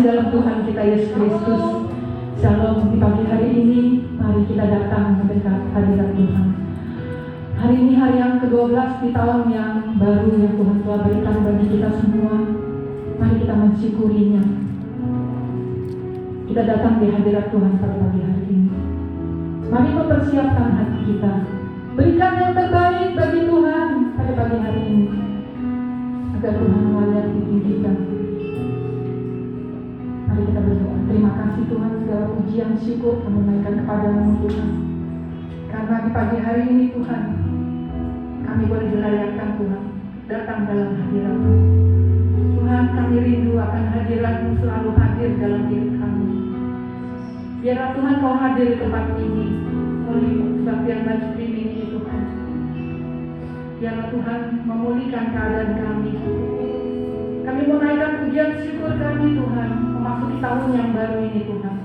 kasih dalam Tuhan kita Yesus Kristus. Shalom. Di pagi hari ini mari kita datang mendekat hadirat Tuhan. Hari ini hari yang ke-12 di tahun yang baru yang Tuhan telah berikan bagi kita semua. Mari kita mensyukurinya. Kita datang di hadirat Tuhan pada pagi hari ini. Mari mempersiapkan hati kita. Berikan yang terbaik bagi Tuhan pada pagi hari ini, agar Tuhan melihat diri kita. Mari kita berdoa. Terima kasih Tuhan, segala pujian syukur kami naikkan kepadamu Tuhan. Karena di pagi hari ini Tuhan, kami boleh dilayakkan Tuhan, datang dalam hadirat-Mu. Tuhan, kami rindu akan hadirat-Mu selalu hadir dalam hidup kami. Biarlah Tuhan Kau hadir di tempat ini, melalui kebaktian live streaming ini Tuhan. Biarlah Tuhan memulihkan keadaan kami. Kami mau naikkan pujian syukur kami Tuhan, memasuki tahun yang baru ini Tuhan.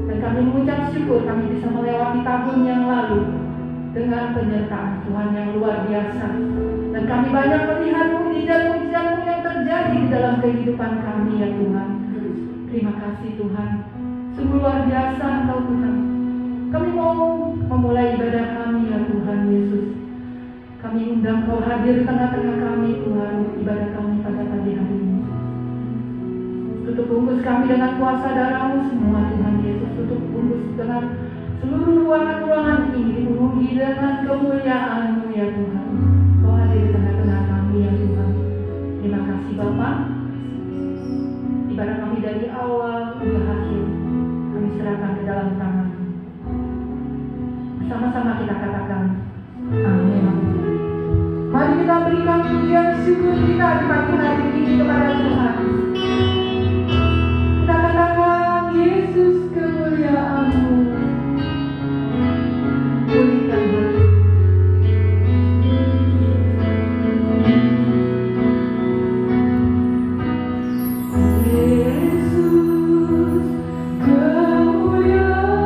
Dan kami mengucap syukur kami bisa melewati tahun yang lalu dengan penyertaan Tuhan yang luar biasa. Dan kami banyak melihat mujizat-mujizat-Mu yang terjadi di dalam kehidupan kami ya Tuhan. Terima kasih Tuhan. Sungguh luar biasa Engkau Tuhan. Kami mau memulai ibadah kami ya Tuhan Yesus. Kami undang Kau hadir di tengah-tengah kami Tuhan, ibadah kami pada pagi hari ini. Tutup bungkus kami dengan kuasa darah-Mu semua Tuhan Yesus. Tutup bungkus dengan seluruh ruangan-ruangan ini dipenuhi dengan kemuliaan-Mu ya Tuhan. Kau hadir di tengah-tengah kami ya Tuhan. Terima kasih Bapa. Ibadah kami dari awal hingga akhir kami serahkan ke dalam tangan-Mu. Bersama-sama kita katakan amin. Mari kita berikan pujian syukur kita di pagi hari ini kepada Tuhan. Kita katakan Yesus kemuliaan-Mu. Pulihkan hati. Yesus kemuliaan-Mu.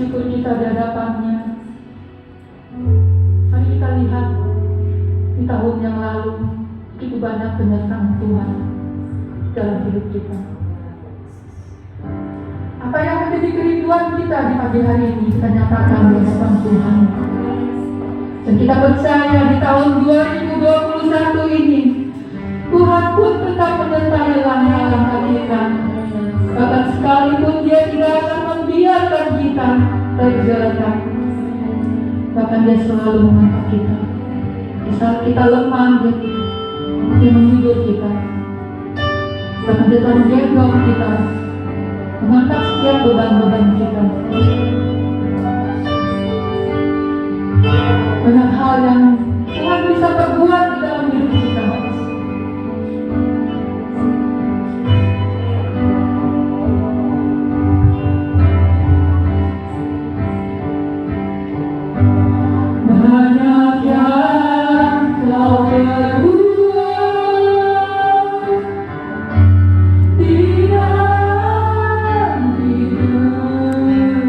syukur kita di hadapan-Nya. Mari kita lihat di tahun yang lalu begitu banyak penyertaan Tuhan dalam hidup kita. Apa yang menjadi kerinduan kita di pagi hari ini kita nyatakan di hadapan Tuhan. Dan kita percaya di tahun 2021 ini Tuhan pun tetap menyertai langkah-langkah kita. Bahkan sekalipun Dia tidak akan membiarkan kita terjatuh. Bahkan Dia selalu mengangkat kita. Di saat kita lemah, Dia menghibur kita. Bahkan Dia telah menggendong kita, mengangkat setiap beban-beban kita. Banyak hal yang Tuhan bisa perbuat di dalam hidup kita. Banyak yang Kau perbuat di dalam hidup.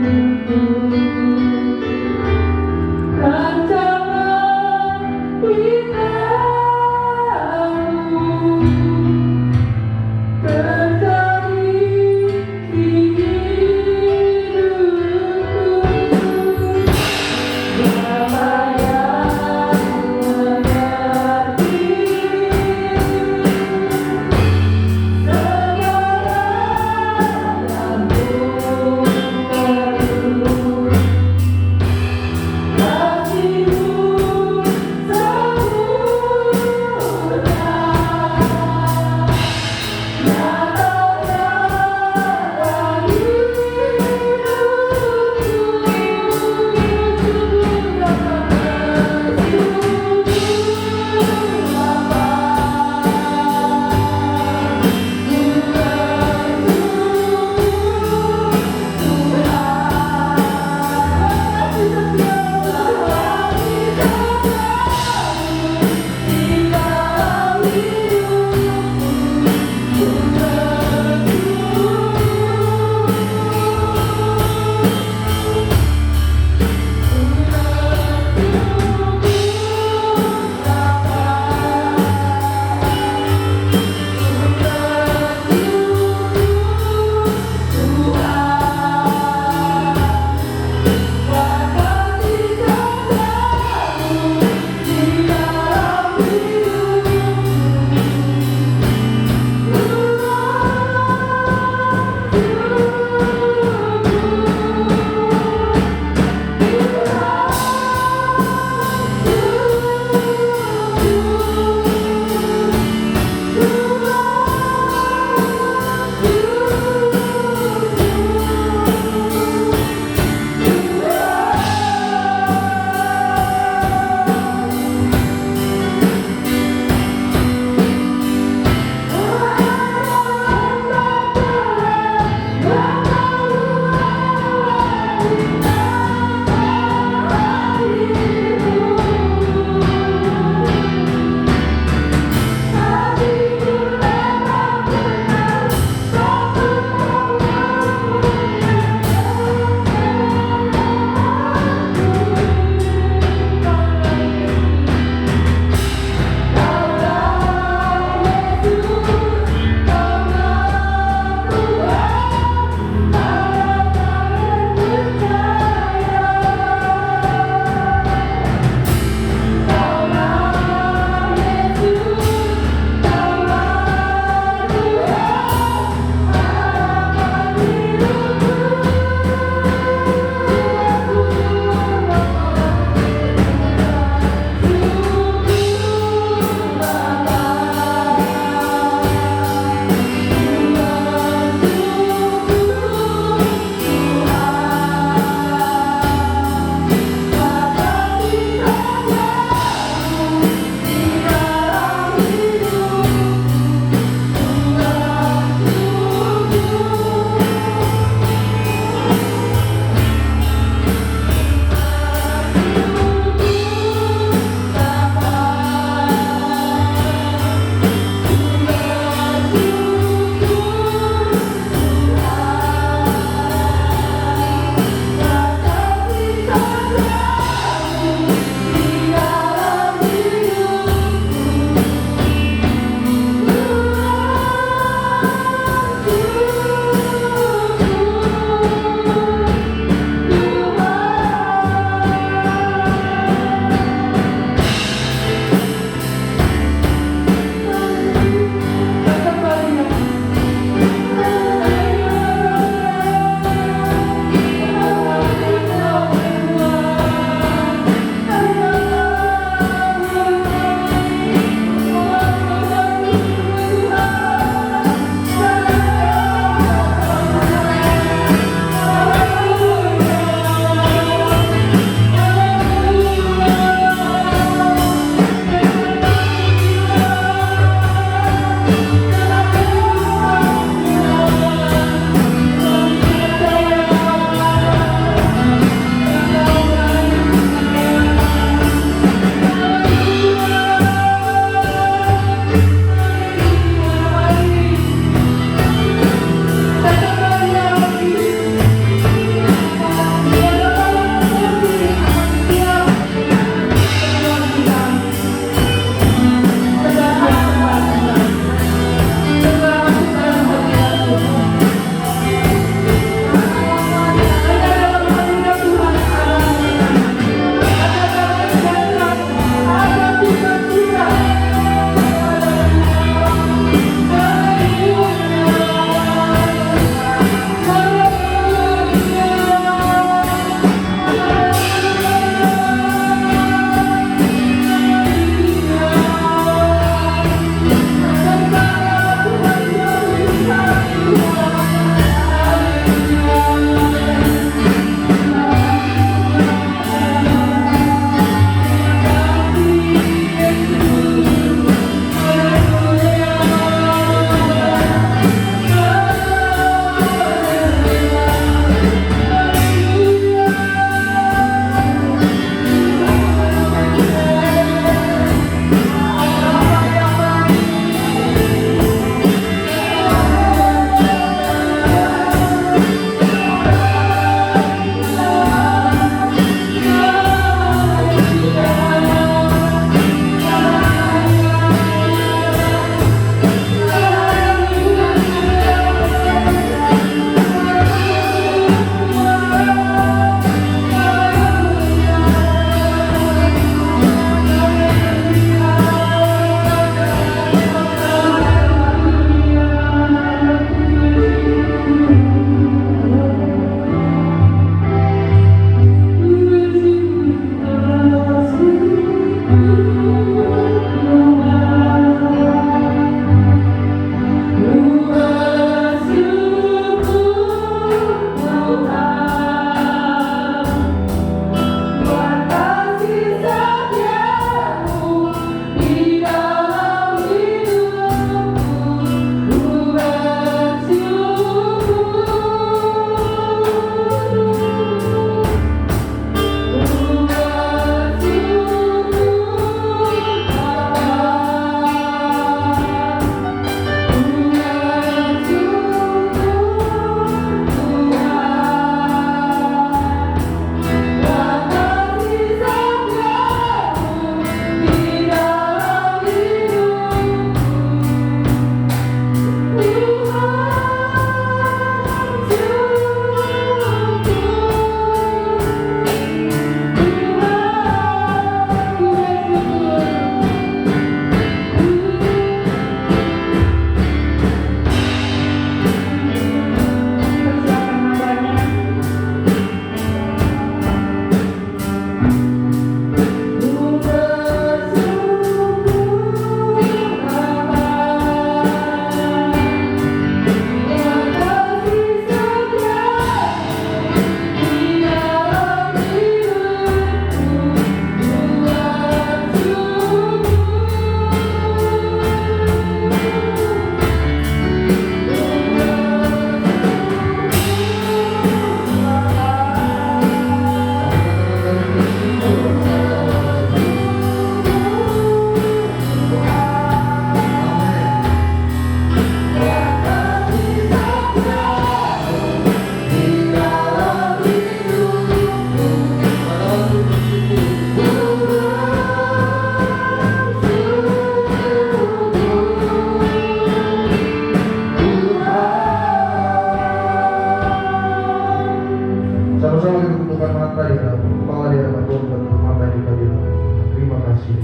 tundukkan mata di hadapan kepala di hadapan Tuhan, tutup mata di hadapan Tuhan. Terima kasih.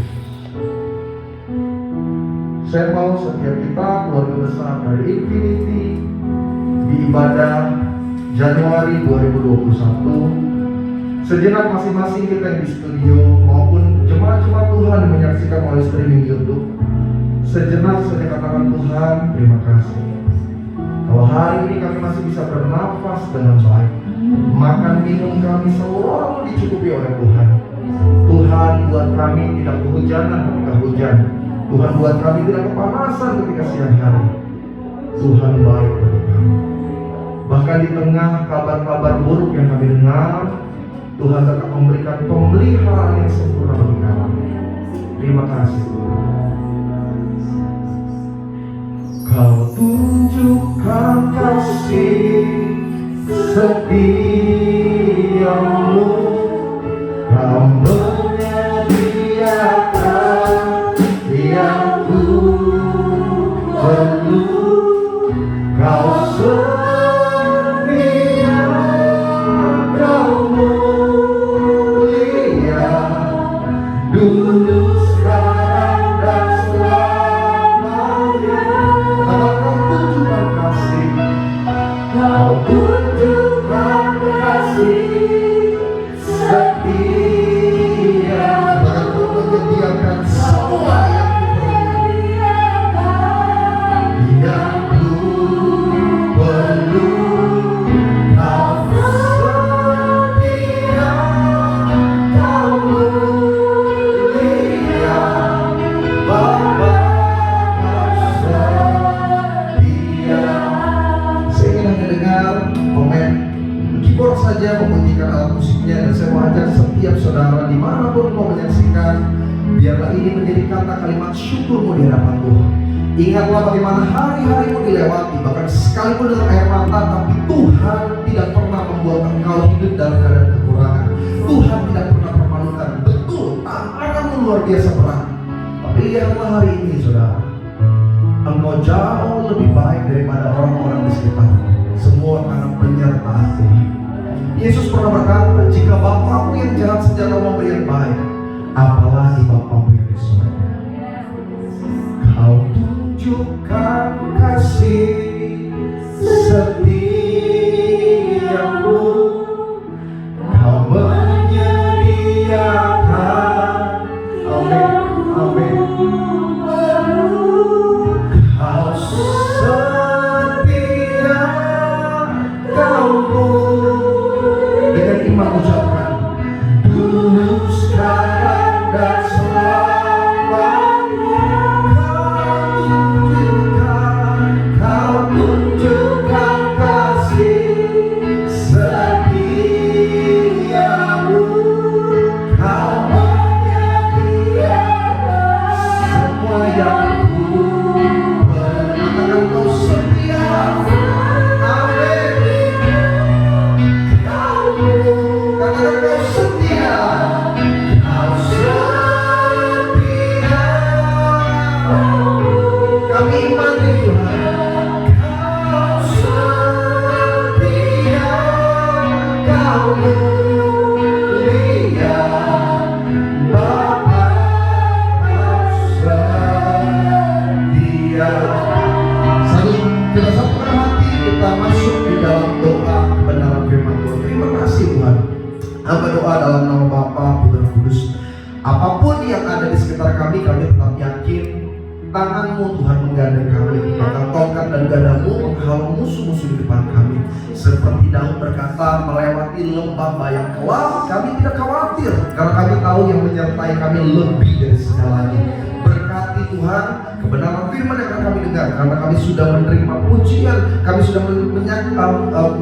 Saya mau setiap kita keluarga besar dari Infinity di ibadah Januari 2021, sejenak masing-masing kita yang di studio maupun jemaat-jemaat Tuhan yang menyaksikan melalui streaming YouTube, sejenak saya katakan Tuhan terima kasih. Kalau hari ini kami masih bisa bernafas dengan baik, makan minum kami selalu dicukupi oleh Tuhan. Tuhan buat kami tidak kehujanan ketika hujan. Tuhan buat kami tidak kepanasan ketika siang hari. Tuhan baik bagi kami. Bahkan di tengah kabar-kabar buruk yang kami dengar, Tuhan tetap memberikan pemeliharaan yang sempurna bagi kami. Terima kasih Tuhan. Kau tunjukkan kasih setiamu, Kau menyediakan yang ku perlu, Kau setia, Kau mulia, dulu sekarang dan selamanya. Kau tunjukkan kasih, Kau tunjukkan kasih setia, Kau menyediakan semua yang ku perlu, Kau setia, Kau mulia, Bapa Kau setia. Saya ingin hanya dengar komen keyboard saja memunyikan alat musiknya, dan saya mau ajak setiap saudara dimanapun kau menyaksikan, biarlah ini menjadi kata kalimat syukurmu di hadapan Tuhan. Ingatlah bagaimana hari-harimu dilewati, bahkan sekalipun dengan air mata, tapi Tuhan tidak pernah membuat engkau hidup dalam keadaan kekurangan. Tuhan tidak pernah mempermalukan. Betul, tantanganmu luar biasa berat, tapi lihatlah hari ini saudara, engkau jauh lebih baik daripada orang-orang di sekitarmu. Semua anak penyertaan Tuhan. Yesus pernah berkata, jika Bapamu yang jahat saja kau memberi yang baik, apalagi Bapamu yang di surga. Kau tunjukkan kasih setiamu, Kau menyediakan, amin, amin, Kau setia, Kau mulia. Dengan iman ucapkan, dulu sekarang dan selamanya. Kau tunjukkan kasih setiamu, Kau menyediakan semua yang ku perlu. Katakan Kau setia, amin. Katakan Kau setia, Kau setia. Kami imani Tuhan, Kau setia, Kau mulia, Bapa Kau setia. Kita satukan hati, kita masuk di dalam doa kebenaran firman Tuhan. Terima kasih Tuhan. Hamba doa dalam nama Bapa, Putra, dan Kudus. Apapun yang ada di sekitar kami tetap yakin tangan-Mu Tuhan menggandeng kami, bahkan tongkat dan gadamu menghalau musuh-musuh di depan kami. Seperti Daud berkata, melewati lembah bayang kelam, kami tidak khawatir, karena kami tahu yang menyertai kami lebih dari segalanya. Berkati Tuhan kebenaran firman yang akan kami dengar, karena kami sudah menerima pujian, kami sudah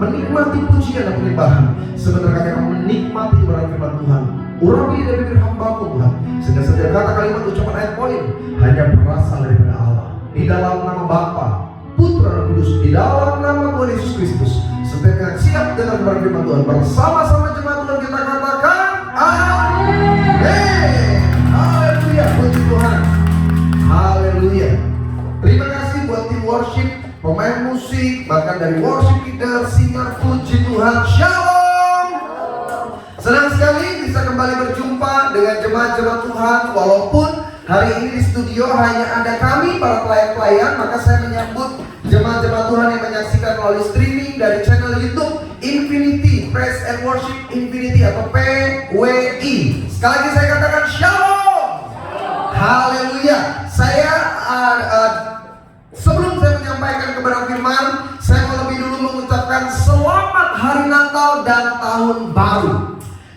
menikmati pujian dan penyembahan. Sebentar kami akan menikmati kebenaran firman Tuhan. Urapi dari bibir hamba-Mu Tuhan, sehingga setiap kata kalimat ucapan ayat poin hanya berasal daripada Allah. Di dalam nama Bapa, Putra, dan Kudus, di dalam nama Tuhan Yesus Kristus. Setiap yang siap dengan kebenaran firman Tuhan, bersama-sama jemaat Tuhan kita katakan amin. Haleluya, puji Tuhan. Haleluya. Terima kasih buat tim worship, pemain musik, bahkan dari worship leader, singer, puji Tuhan. Shalom. Senang sekali bisa kembali berjumpa dengan jemaat-jemaat Tuhan. Walaupun hari ini di studio hanya ada kami para pelayan-pelayan, maka saya menyambut jemaat-jemaat Tuhan yang menyaksikan melalui streaming dari channel YouTube Infinity Praise and Worship Infinity atau PWI. Sekali lagi saya katakan Shalom. Haleluya. Saya sebelum saya menyampaikan kebenaran firman, saya mau lebih dulu mengucapkan selamat hari Natal dan tahun baru.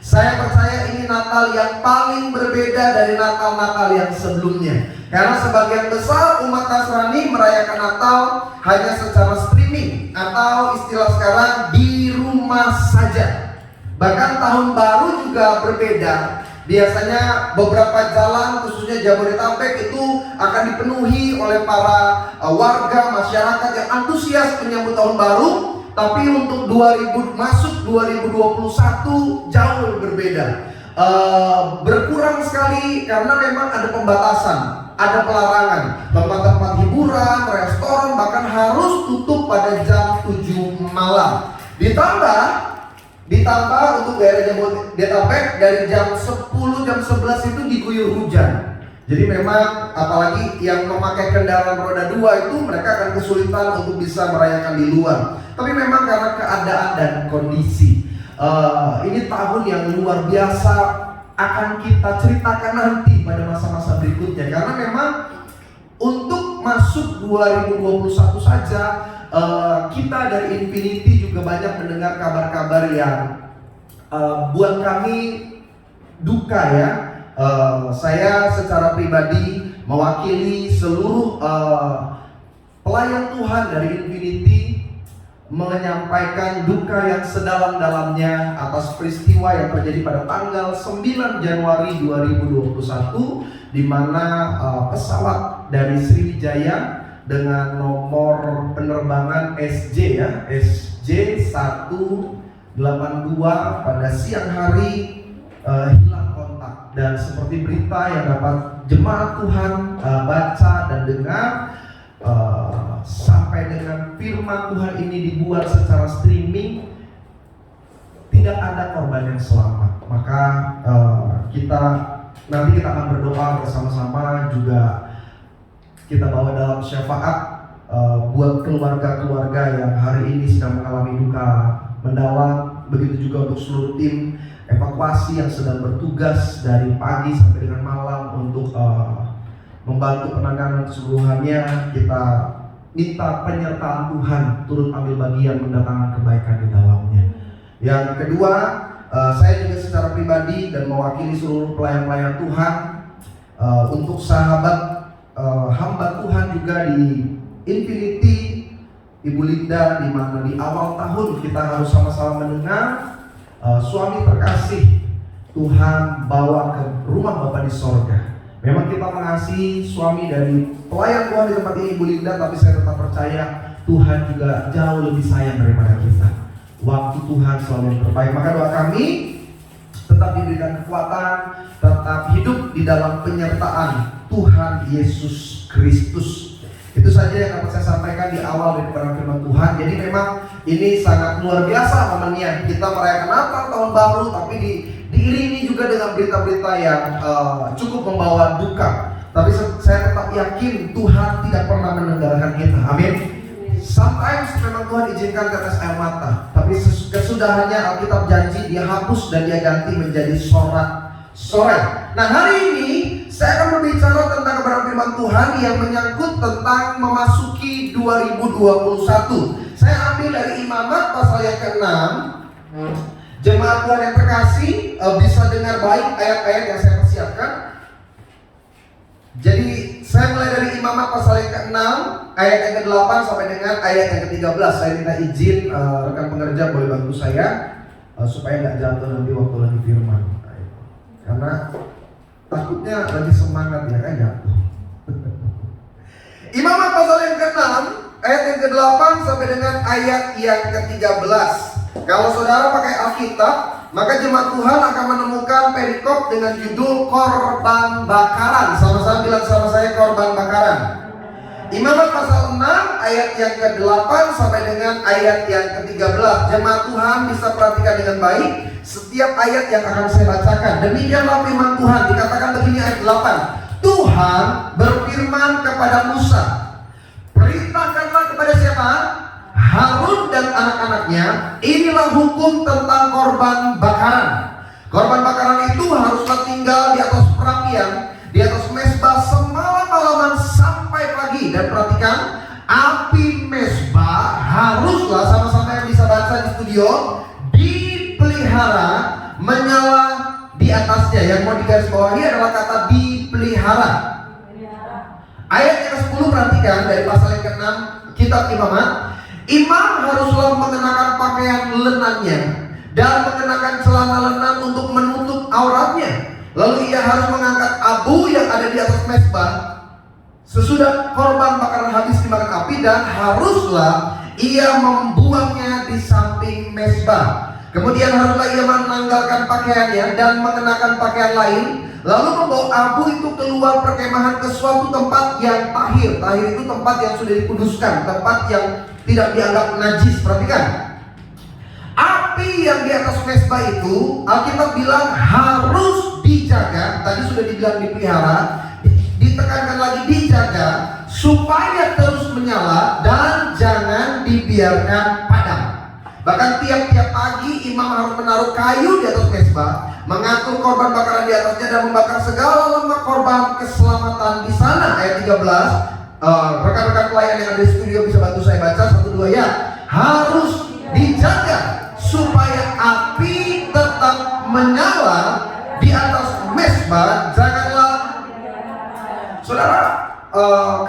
Saya percaya ini Natal yang paling berbeda dari Natal-Natal yang sebelumnya. Karena sebagian besar umat Nasrani merayakan Natal hanya secara streaming atau istilah sekarang di rumah saja. Bahkan tahun baru juga berbeda. Biasanya beberapa jalan khususnya Jabodetabek itu akan dipenuhi oleh para warga masyarakat yang antusias menyambut tahun baru. Tapi untuk masuk 2021 jauh berbeda. Berkurang sekali karena memang ada pembatasan, ada pelarangan. Tempat-tempat hiburan, restoran bahkan harus tutup pada jam 7 malam. Ditambah untuk daerah Jabodetabek dari jam 10, jam 11 itu diguyur hujan. Jadi memang apalagi yang memakai kendaraan roda 2 itu mereka akan kesulitan untuk bisa merayakan di luar. Tapi memang karena keadaan dan kondisi, ini tahun yang luar biasa akan kita ceritakan nanti pada masa-masa berikutnya. Karena memang untuk masuk 2021 saja, kita dari Infinity juga banyak mendengar kabar-kabar yang buat kami duka ya. Saya secara pribadi mewakili seluruh pelayan Tuhan dari Infinity menyampaikan duka yang sedalam-dalamnya atas peristiwa yang terjadi pada tanggal 9 Januari 2021 di mana pesawat dari Sriwijaya dengan nomor penerbangan SJ 182 pada siang hari hilang kontak. Dan seperti berita yang dapat jemaat Tuhan baca dan dengar, sampai dengan firman Tuhan ini dibuat secara streaming, tidak ada korban yang selamat. Maka nanti kita akan berdoa bersama-sama, juga kita bawa dalam syafaat buat keluarga-keluarga yang hari ini sedang mengalami duka mendalam. Begitu juga untuk seluruh tim evakuasi yang sedang bertugas dari pagi sampai dengan malam untuk membantu penanganan keseluruhannya. Kita minta penyertaan Tuhan turut ambil bagian mendatangkan kebaikan di dalamnya. Yang kedua, saya juga secara pribadi dan mewakili seluruh pelayan-pelayan Tuhan, untuk sahabat hamba Tuhan juga di Infinity, Ibu Linda, di mana di awal tahun kita harus sama-sama mendengar suami terkasih Tuhan bawa ke rumah Bapa di sorga. Memang kita mengasihi suami dari pelayan Tuhan di tempat ini, Ibu Linda, tapi saya tetap percaya Tuhan juga jauh lebih sayang daripada kita. Waktu Tuhan selalu yang terbaik. Maka doa kami tetap diberikan kekuatan, tetap hidup di dalam penyertaan Tuhan Yesus Kristus. Itu saja yang dapat saya sampaikan di awal dari firman Tuhan. Jadi memang ini sangat luar biasa momennya. Kita merayakan Natal, tahun baru, tapi diiringi juga dengan berita-berita yang cukup membawa duka. Tapi saya tetap yakin Tuhan tidak pernah meninggalkan kita. Amin. Sometimes memang Tuhan izinkan tetes air mata, tapi kesudahannya Alkitab janji Dia hapus dan Dia ganti menjadi sorak-sorai. Nah, hari ini saya akan berbicara tentang kebenaran firman Tuhan yang menyangkut tentang memasuki 2021. Saya ambil dari Imamat pasal yang ke-6. Jemaat Tuhan yang terkasih, bisa dengar baik ayat-ayat yang saya persiapkan. Jadi saya mulai dari Imamat pasal yang ke-6, ayat yang ke-8 sampai dengan ayat yang ke-13. Saya minta izin rekan pengerja boleh bantu saya supaya nggak jatuh nanti waktu lagi firman. Karena takutnya lagi semangat ya kan jatuh. Imamat pasal yang ke-6, ayat yang ke-8 sampai dengan ayat yang ke-13. Kalau saudara pakai Alkitab, maka jemaat Tuhan akan menemukan perikop dengan judul korban bakaran. Sama-sama bilang sama saya, korban bakaran. Imamat pasal 6 ayat yang ke-8 sampai dengan ayat yang ke-13. Jemaat Tuhan bisa perhatikan dengan baik. setiap ayat yang akan saya bacakan. Demikianlah firman Tuhan. Dikatakan begini ayat 8. Tuhan berfirman kepada Musa, perintahkanlah kepada siapa? Harun dan anak-anaknya, inilah hukum tentang korban bakaran. Korban bakaran itu haruslah tinggal di atas perapian, di atas mezbah semalam-malaman sampai pagi. Dan perhatikan, api mezbah haruslah, sama-sama yang bisa baca di studio, dipelihara, menyala di atasnya. Yang mau digarisbawahi adalah kata dipelihara. Ayat yang ke-10 perhatikan dari pasal yang ke-6 kitab Imamat. Imam haruslah mengenakan pakaian lenannya dan mengenakan celana lenan untuk menutup auratnya. Lalu ia harus mengangkat abu yang ada di atas mezbah sesudah korban bakaran habis dimakan api, dan haruslah ia membuangnya di samping mezbah. Kemudian haruslah ia menanggalkan pakaiannya dan mengenakan pakaian lain, lalu membawa abu itu keluar perkemahan ke suatu tempat yang tahir. Tahir itu tempat yang sudah dikuduskan, tempat yang tidak dianggap najis. Perhatikan, api yang di atas mezbah itu Alkitab bilang harus dijaga. Tadi sudah dibilang dipelihara, ditekankan lagi dijaga supaya terus menyala dan jangan dibiarkan padam. Bahkan tiap-tiap pagi imam harus menaruh kayu di atas mezbah, mengatur korban bakaran di atasnya dan membakar segala lemak korban keselamatan di sana. Ayat 13. Rekan-rekan pelayan yang ada di studio bisa bantu saya baca 1-2 ya. Harus dijaga supaya api tetap menyala di atas mezbah. Janganlah, saudara,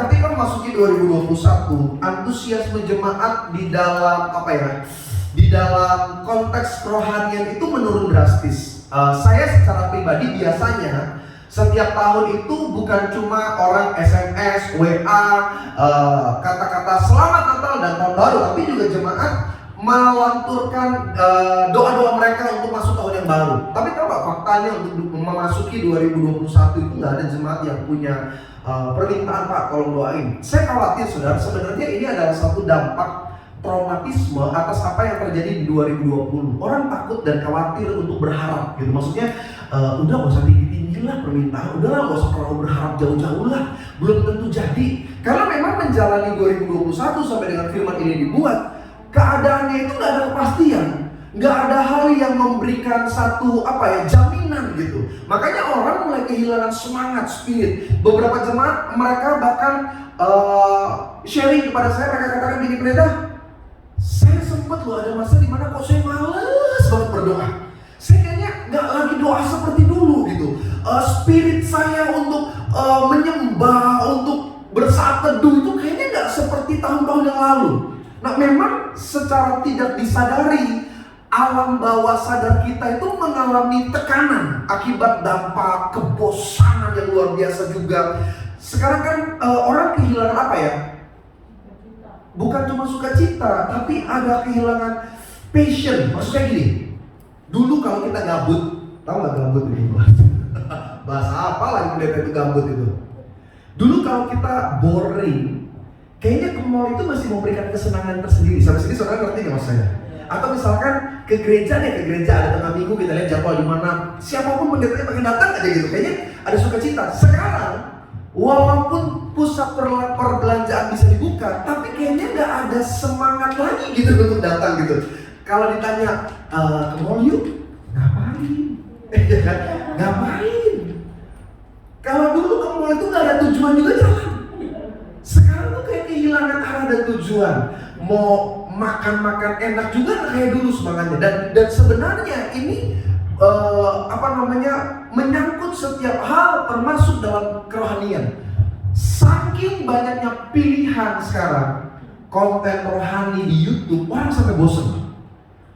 ketika memasuki 2021, antusiasme jemaat di dalam di dalam konteks kerohanian itu menurun drastis. Saya secara pribadi biasanya setiap tahun itu bukan cuma orang SMS, WA, kata-kata selamat Natal dan tahun baru, tapi juga jemaat melanturkan doa-doa mereka untuk masuk tahun yang baru. Tapi tahu gak faktanya untuk memasuki 2021 itu gak ada jemaat yang punya permintaan, Pak tolong doain. Saya khawatir saudara, sebenarnya ini adalah satu dampak traumatisme atas apa yang terjadi di 2020. Orang takut dan khawatir untuk berharap gitu. Maksudnya udah gak usah tinggi-tinggi lah permintaan, udahlah gak usah terlalu berharap jauh-jauh lah, belum tentu jadi. Karena memang menjalani 2021 sampai dengan firman ini dibuat, keadaannya itu gak ada kepastian, gak ada hal yang memberikan satu jaminan gitu. Makanya orang mulai kehilangan semangat, spirit. Beberapa jemaat mereka bahkan sharing kepada saya, mereka katakan gini, pendeta, saya sempat loh ada masa dimana kok saya males banget berdoa. Saya kayaknya gak lagi doa seperti dulu gitu. Spirit saya untuk menyembah, untuk bersaat teduh itu kayaknya gak seperti tahun-tahun yang lalu. Nah memang secara tidak disadari, alam bawah sadar kita itu mengalami tekanan akibat dampak kebosanan yang luar biasa juga. Sekarang kan orang kehilangan apa ya? Bukan cuma sukacita, tapi ada kehilangan passion. Maksudnya gini, dulu kalau kita gabut, tahu nggak gabut ini? Bahasa apa lagi pendeta itu gabut itu? Dulu kalau kita boring, kayaknya ke mall itu masih memberikan kesenangan tersendiri. Sampai sini saudara ngerti nggak maksudnya? Atau misalkan ke gereja ada tengah minggu kita lihat jadwal di mana, siapapun pendetanya pengen datang aja gitu. Kayaknya ada sukacita. Sekarang walaupun pusat perbelanjaan bisa dibuka, tapi kayaknya nggak ada semangat lagi gitu untuk datang gitu. Kalau ditanya ke mall yuk, ngapain? Ngapain? Kalau dulu ke mall itu nggak ada tujuan juga jalan. Sekarang tuh kayak kehilangan arah dan tujuan. Mau makan enak juga nggak kayak dulu semangatnya. Dan sebenarnya ini menyangkut setiap hal termasuk dalam kerohanian. Saking banyaknya pilihan sekarang konten rohani di YouTube, orang sampai bosan.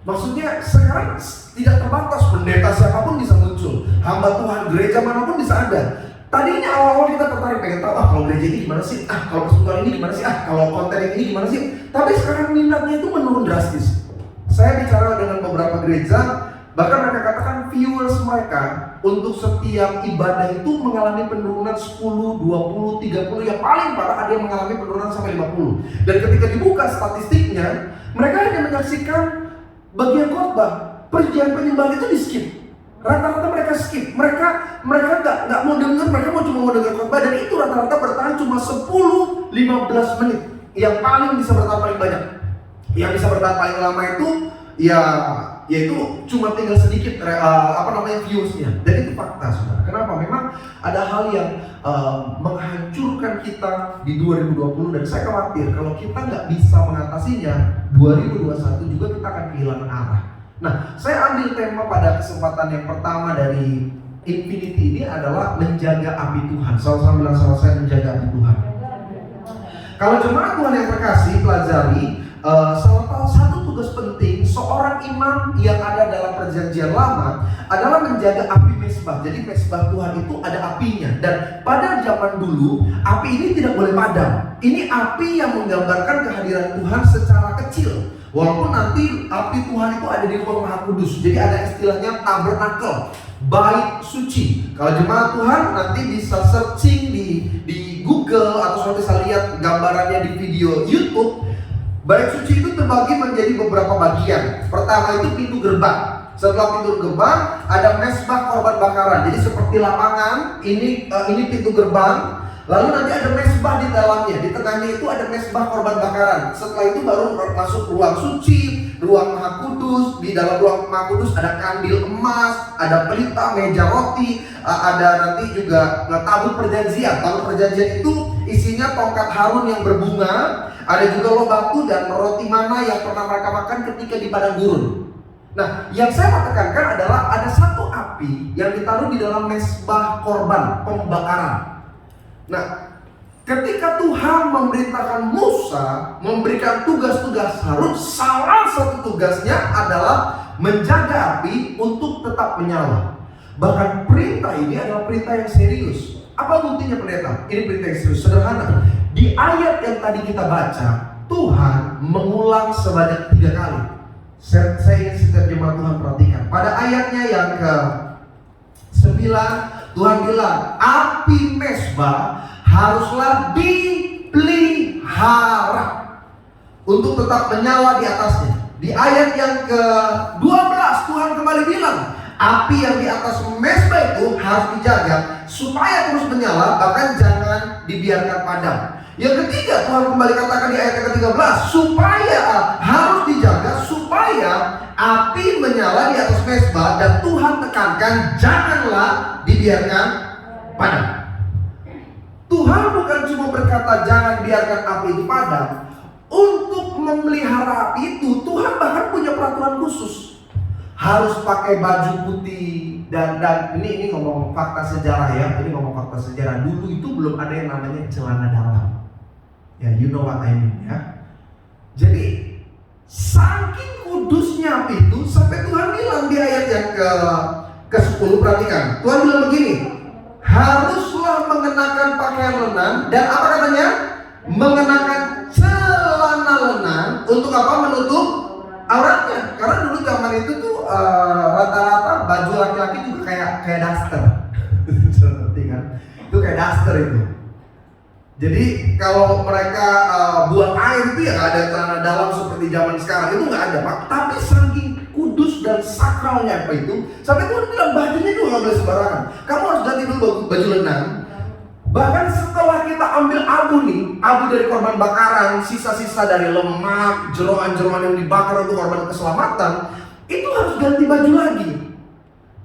Maksudnya sekarang tidak terbatas, pendeta siapapun bisa muncul, hamba Tuhan gereja manapun bisa ada. Tadinya awal-awal kita tertarik pengen tahu kalau gereja ini gimana sih, kalau persekutuan ini gimana sih, kalau konten ini gimana sih. Tapi sekarang minatnya itu menurun drastis. Saya bicara dengan beberapa gereja, bahkan mereka katakan viewers mereka untuk setiap ibadah itu mengalami penurunan 10, 20, 30, yang paling parah ada yang mengalami penurunan sampai 50. Dan ketika dibuka statistiknya, mereka hanya menyaksikan bagian khotbah. Perjanjian penyembahan itu di skip. Rata-rata mereka skip. Mereka nggak mau dengar, mereka cuma mau dengar khotbah, dan itu rata-rata bertahan cuma 10-15 menit. Yang paling bisa bertahan paling banyak. Yang bisa bertahan paling lama itu yaitu cuma tinggal sedikit viewsnya. Dan itu fakta, saudara. Kenapa? Memang ada hal yang menghancurkan kita di 2020, dan saya khawatir kalau kita nggak bisa mengatasinya, 2021 juga kita akan kehilangan arah. Nah, saya ambil tema pada kesempatan yang pertama dari Infinity ini adalah menjaga api Tuhan. Sama-sama bilang sama saya, menjaga api Tuhan. Kalau jemaat Tuhan yang terkasih, pelajari salah satu tugas penting seorang imam yang ada dalam perjanjian lama adalah menjaga api mesbah. Jadi mesbah Tuhan itu ada apinya, dan pada zaman dulu api ini tidak boleh padam. Ini api yang menggambarkan kehadiran Tuhan secara kecil. Walaupun nanti api Tuhan itu ada di ruang Maha Kudus. Jadi ada istilahnya tabernakel, bait suci. Kalau jemaat Tuhan nanti bisa searching di Google, atau saudara bisa lihat gambarannya di video YouTube. Bait suci itu terbagi menjadi beberapa bagian. Pertama itu pintu gerbang. Setelah pintu gerbang ada mesbah korban bakaran. Jadi seperti lapangan, ini pintu gerbang. Lalu nanti ada mesbah di dalamnya. Di tengahnya itu ada mesbah korban bakaran. Setelah itu baru masuk ruang suci, ruang Maha Kudus. Di dalam ruang Maha Kudus ada kandil emas, ada pelita, meja roti, ada nanti juga tabut perjanjian. Tabut perjanjian itu isinya tongkat Harun yang berbunga. Ada juga loh batu dan roti mana yang pernah mereka makan ketika di padang gurun. Nah, yang saya mau tekankan adalah ada satu api yang ditaruh di dalam mesbah korban pembakaran. Nah, ketika Tuhan memerintahkan Musa memberikan tugas-tugas Harun, salah satu tugasnya adalah menjaga api untuk tetap menyala. Bahkan perintah ini adalah perintah yang serius. Apa buktinya pendeta? Ini perintah yang serius, sederhana. Di ayat yang tadi kita baca, Tuhan mengulang sebanyak 3 kali. Saya ingin setiap jemaat Tuhan perhatikan. Pada ayatnya yang ke-9, Tuhan bilang, api mesbah haruslah dipelihara untuk tetap menyala di atasnya. Di ayat yang ke-12 Tuhan kembali bilang, api yang di atas mesbah itu harus dijaga supaya terus menyala, bahkan jangan dibiarkan padam. Yang ketiga Tuhan kembali katakan di ayat yang ke-13, supaya harus dijaga supaya api menyala di atas mesbah, dan Tuhan tekankan janganlah dibiarkan padam. Tuhan bukan cuma berkata jangan biarkan api itu padam. Untuk memelihara api itu Tuhan bahkan punya peraturan khusus. Harus pakai baju putih, dan ini ngomong fakta sejarah ya. Ini ngomong fakta sejarah. Dulu itu belum ada yang namanya celana dalam. Ya, you know what I mean ya. Jadi saking kudusnya api itu sampai Tuhan bilang di ayat yang ke-10, perhatikan. Tuhan bilang begini, haruslah mengenakan pakaian lenan, dan apa katanya? Mengenakan celana lenan. Untuk apa? Menutup auratnya. Karena dulu zaman itu tuh rata-rata baju laki-laki juga kayak daster. Seperti kan? Itu kayak daster itu. Jadi kalau mereka buang air itu ya nggak ada celana dalam seperti zaman sekarang, itu nggak ada Pak. Tapi saking kudus dan sakralnya apa itu, sampai Tuhan bilang bajunya itu nggak boleh sembarangan. Kamu harus ganti dulu baju lengan. Bahkan setelah kita ambil abu dari korban bakaran, sisa-sisa dari lemak, jeroan-jeroan yang dibakar untuk korban keselamatan, itu harus ganti baju lagi.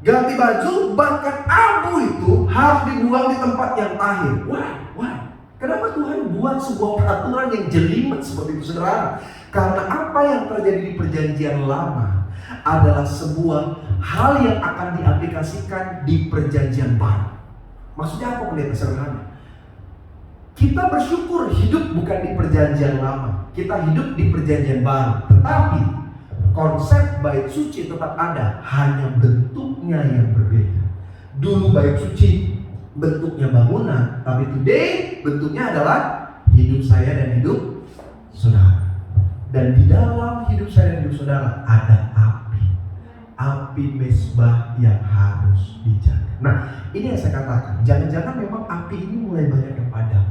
Ganti baju, bahkan abu itu harus dibuang di tempat yang tahir. Why? Kenapa Tuhan buat sebuah peraturan yang jelimet seperti itu, saudara? Karena apa yang terjadi di perjanjian lama adalah sebuah hal yang akan diaplikasikan di perjanjian baru. Maksudnya apa pendeta? Sederhana. Kita bersyukur hidup bukan di perjanjian lama, kita hidup di perjanjian baru. Tetapi konsep bait suci tetap ada, hanya bentuknya yang berbeda. Dulu bait suci bentuknya bangunan, tapi today bentuknya adalah hidup saya dan hidup saudara. Dan di dalam hidup saya dan hidup saudara ada api mesbah yang harus dijaga. Nah, ini yang saya katakan, jangan-jangan memang api ini mulai banyak yang padam.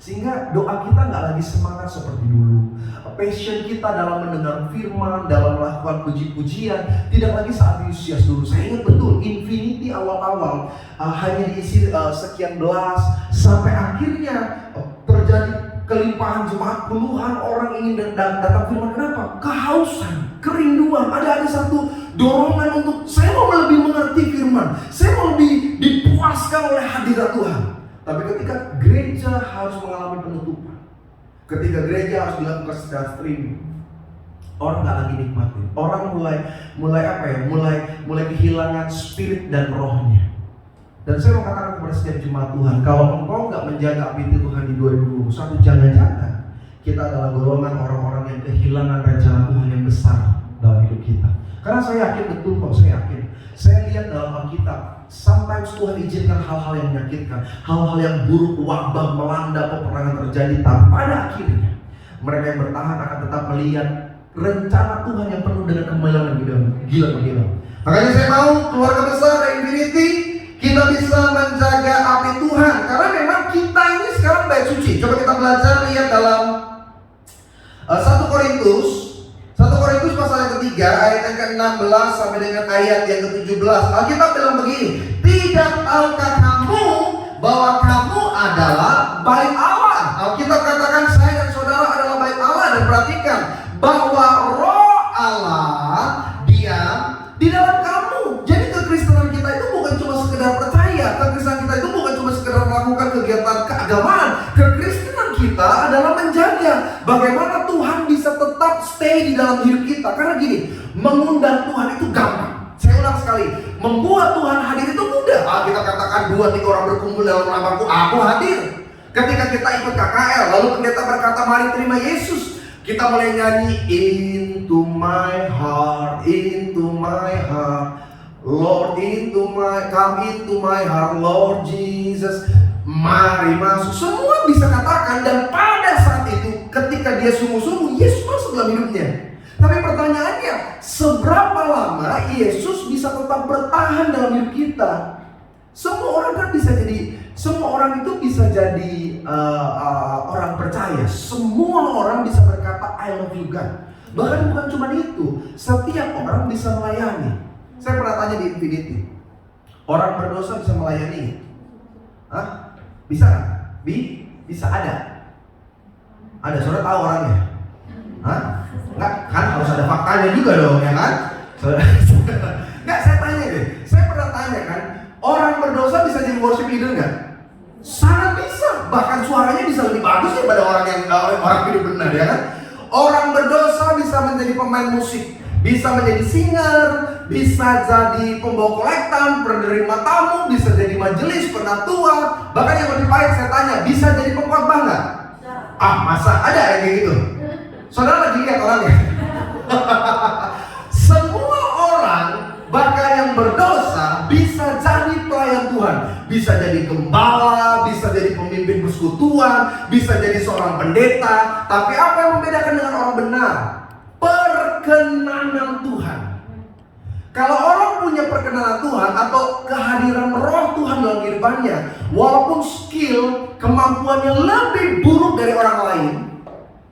Sehingga doa kita nggak lagi semangat seperti dulu. Passion kita dalam mendengar firman, dalam melakukan puji-pujian tidak lagi saat antusias dulu. Saya ingat betul, Infinity awal-awal hanya diisi sekian gelas, sampai akhirnya terjadi kelimpahan jemaat, puluhan orang ingin datang firman. Kenapa? Kehausan, kerinduan. Ada satu dorongan untuk saya mau lebih mengerti firman, saya mau lebih dipuaskan oleh hadirat Tuhan. Tapi ketika gereja harus mengalami penutupan, ketika gereja harus dilakukan secara streaming, orang nggak lagi nikmatin. Orang mulai kehilangan spirit dan rohnya. Dan saya mau katakan kepada setiap jemaat Tuhan, kalau engkau nggak menjaga api itu Tuhan di 2021, jangan-jangan kita adalah golongan orang-orang yang kehilangan rencana Tuhan yang besar dalam hidup kita. Karena saya yakin betul kok, saya yakin. Saya lihat dalam Alkitab, sometimes Tuhan izinkan hal-hal yang menyakitkan, hal-hal yang buruk, wabah melanda, peperangan terjadi, tapi pada akhirnya mereka yang bertahan akan tetap melihat rencana Tuhan yang penuh dengan kemenangan gila-gila. Makanya saya mau keluarga besar Infinity, kita bisa menjaga api Tuhan, karena memang kita ini sekarang bait suci. Coba kita belajar, lihat dalam 1 Korintus pasal yang ketiga, ayat yang ke-16 sampai dengan ayat yang ke-17. Alkitab bilang begini, tidak tahukah kamu bahwa kamu adalah bait Allah? Alkitab katakan saya dan saudara adalah bait Allah. Dan perhatikan bahwa Roh Allah diam di dalam kamu. Jadi kekristenan kita itu bukan cuma sekedar percaya, kekristenan kita itu bukan cuma sekedar melakukan kegiatan keagamaan. Kekristenan kita adalah menjaga bagaimana Tuhan bisa tetap stay di dalam hidup kita. Karena gini, mengundang Tuhan itu gampang. Saya ulang sekali, membuat Tuhan hadir itu mudah. Kita katakan 2-3 orang berkumpul dalam namaku, aku hadir. Ketika kita ikut KKL, lalu pendeta berkata, mari terima Yesus, kita mulai nyanyi, into my heart, Lord, come into my heart, Lord Jesus, mari masuk. Semua bisa katakan, dan pada saat itu ketika dia sungguh-sungguh, Yesus masuk dalam hidupnya. Tapi pertanyaannya, seberapa lama Yesus bisa tetap bertahan dalam hidup kita? Semua orang kan bisa jadi, semua orang itu bisa jadi orang percaya. Semua orang bisa berkata I love you God. Bahkan bukan cuma itu, setiap orang bisa melayani. Saya pernah tanya di Infinity, orang berdosa bisa melayani? Hah? Bisa kan? Bisa ada. Ada, saudara tahu orangnya? Hah? Enggak, kan harus ada faktanya juga dong, ya kan? Enggak, saya tanya deh. Saya pernah tanya kan, orang berdosa bisa jadi worship leader enggak? Sangat bisa. Bahkan suaranya bisa lebih bagus daripada orang yang orang hidup benar, ya kan? Orang berdosa bisa menjadi pemain musik, bisa menjadi singer, bisa jadi pembawa kolektan, penerima tamu, bisa jadi majelis, penatua. Bahkan yang lebih baik saya tanya, bisa jadi pengkhotbah enggak? Masa ada yang kayak gitu? Saudara lagi lihat orangnya. Semua orang bahkan yang berdosa bisa jadi pelayan Tuhan, bisa jadi gembala, bisa jadi pemimpin persekutuan, bisa jadi seorang pendeta. Tapi apa yang membedakan dengan orang benar? Perkenanan Tuhan. Kalau orang punya perkenanan Tuhan atau kehadiran Roh Tuhan dalam kehidupannya, walaupun skill, kemampuannya lebih buruk dari orang lain,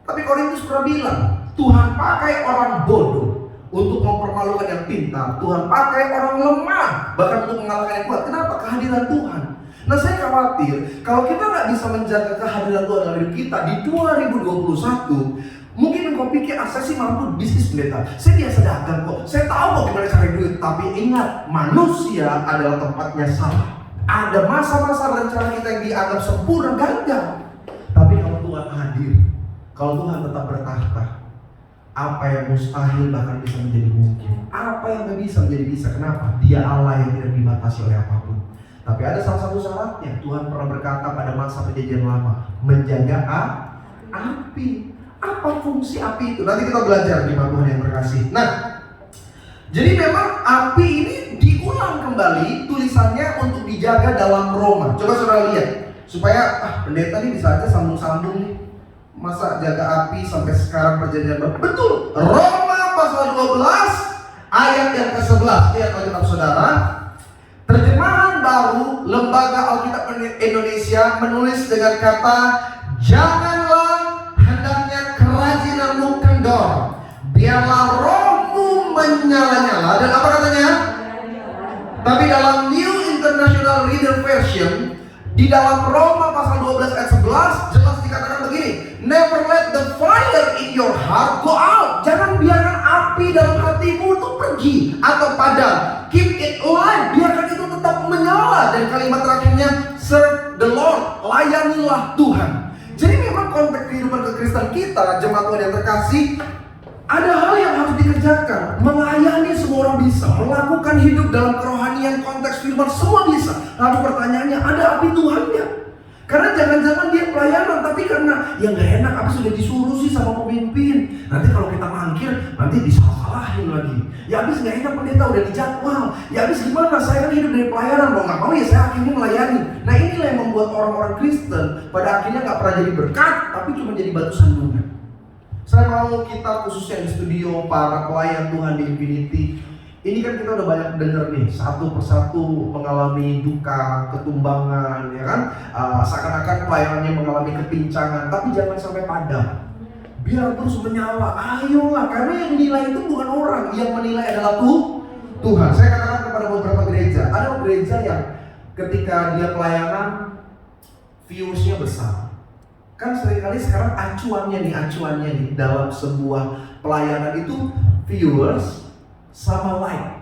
tapi Korintus pernah bilang, Tuhan pakai orang bodoh untuk mempermalukan yang pintar. Tuhan pakai orang lemah bahkan untuk mengalahkan yang kuat. Kenapa? Kehadiran Tuhan. Nah, saya khawatir kalau kita nggak bisa menjaga kehadiran Tuhan dalam hidup kita di 2021, mungkin engkau pikir, saya sih mampu bisnis pendeta, saya biasa dagang kok, saya tahu kok gimana cari duit. Tapi ingat, manusia adalah tempatnya salah. Ada masa-masa rencana kita yang dianggap sempurna gagal. Tapi kalau Tuhan hadir, kalau Tuhan tetap bertahta, apa yang mustahil bahkan bisa menjadi mungkin. Apa yang gak bisa menjadi bisa. Kenapa? Dia Allah yang tidak dibatasi oleh apapun. Tapi ada salah satu syaratnya. Tuhan pernah berkata pada masa perjanjian lama, menjaga api. Apa fungsi api itu? Nanti kita belajar di Tuhan yang terkasih. Nah, jadi memang api ini diulang kembali tulisannya untuk dijaga dalam Roma. Coba saudara lihat, supaya pendeta ini bisa aja sambung-sambung nih. Masa jaga api sampai sekarang perjanjian baru? Betul. Roma pasal 12 ayat yang ke-11. Lihat Alkitab saudara. Terjemahan baru Lembaga Alkitab Indonesia menulis dengan kata Janganlah hendaknya kerajinanmu kendor, biarlah rohmu menyala-nyala. Dan apa katanya? Tapi dalam New International Reader Version, di dalam Roma pasal 12 ayat 11 jelas dikatakan begini, never let the fire in your heart go out. Jangan biarkan api dalam hatimu itu pergi atau padam. Keep it alive, biarkan itu tetap menyala. Dan kalimat terakhirnya, serve the Lord, layanilah Tuhan. Jadi memang konteks kehidupan kekristenan kita, jemaat Tuhan yang terkasih, ada hal yang harus dikerjakan. Melayani semua orang bisa, melakukan hidup dalam kerohanian konteks firman semua bisa. Lalu pertanyaannya, ada api Tuhannya? Karena jangan-jangan dia pelayanan, tapi karena yang gak enak, apa sudah disuruh sih sama pemimpin. Nanti kalau kita mangkir, nanti disalah-salahin lagi. Ya habis gak enak pendeta, udah dijadwal. Ya habis gimana, saya kan hidup dari pelayanan. Mau gak mau ya saya akhirnya melayani. Nah inilah yang membuat orang-orang Kristen pada akhirnya gak pernah jadi berkat, tapi cuma jadi batu sandungan. Saya mau kita khususnya di studio para pelayan Tuhan di Infinity, ini kan kita udah banyak dengar nih, satu persatu mengalami duka, ketumbangan, ya kan? Seakan-akan pelayanannya mengalami kepincangan, tapi jangan sampai padam. Biar terus menyala, ayolah, karena yang menilai itu bukan orang, yang menilai adalah Tuhan. Saya katakan kepada beberapa gereja, ada gereja yang ketika dia pelayanan, views-nya besar. Kan seringkali sekarang acuannya nih dalam sebuah pelayanan itu viewers sama like.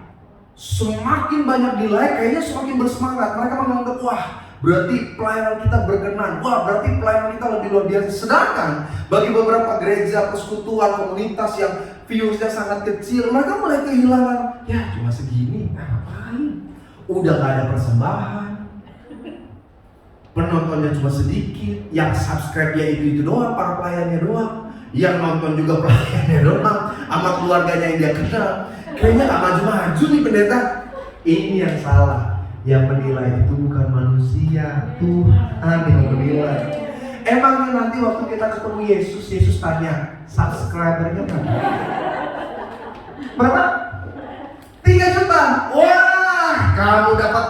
Semakin banyak di like, kayaknya semakin bersemangat. Mereka menganggap, wah berarti pelayanan kita berkenan, wah berarti pelayanan kita lebih luar biasa. Sedangkan bagi beberapa gereja, persekutuan, komunitas yang viewersnya sangat kecil, mereka mulai kehilangan, ya cuma segini, ngapain? Udah gak ada persembahan, penontonnya cuma sedikit, yang subscribe ya itu doang, para pelayannya doang, yang nonton juga pelayannya doang, sama keluarganya yang dia kenal. Kayaknya gak maju-maju nih pendeta. Ini yang salah. Yang menilai itu bukan manusia, Tuhan yang menilai. Emangnya nanti waktu kita ketemu Yesus tanya, subscribernya berapa? Berapa? 3 juta. Wah, kamu dapat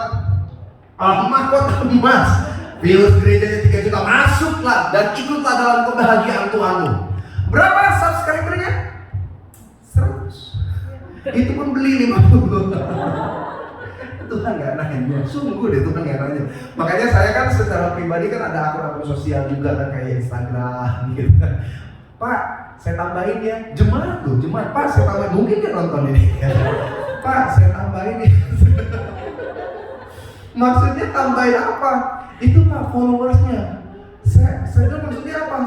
mahkota emas. Viewers gerejanya 3 juta, masuklah dan ikutlah dalam kebahagiaan Tuhanmu. Berapa subscribernya? 100. Itu pun beli 50. Tuhan gak nanya, sungguh deh Tuhan gak nanya. Makanya saya kan secara pribadi kan ada akun-akun sosial juga kan, kayak Instagram gitu. Pak, saya tambahin ya, jemaat. Pak, saya tambahin, mungkin dia nonton ini. Pak, saya tambahin ya. Maksudnya tambahin apa? Itu Pak, followersnya. Saya bilang maksudnya apa?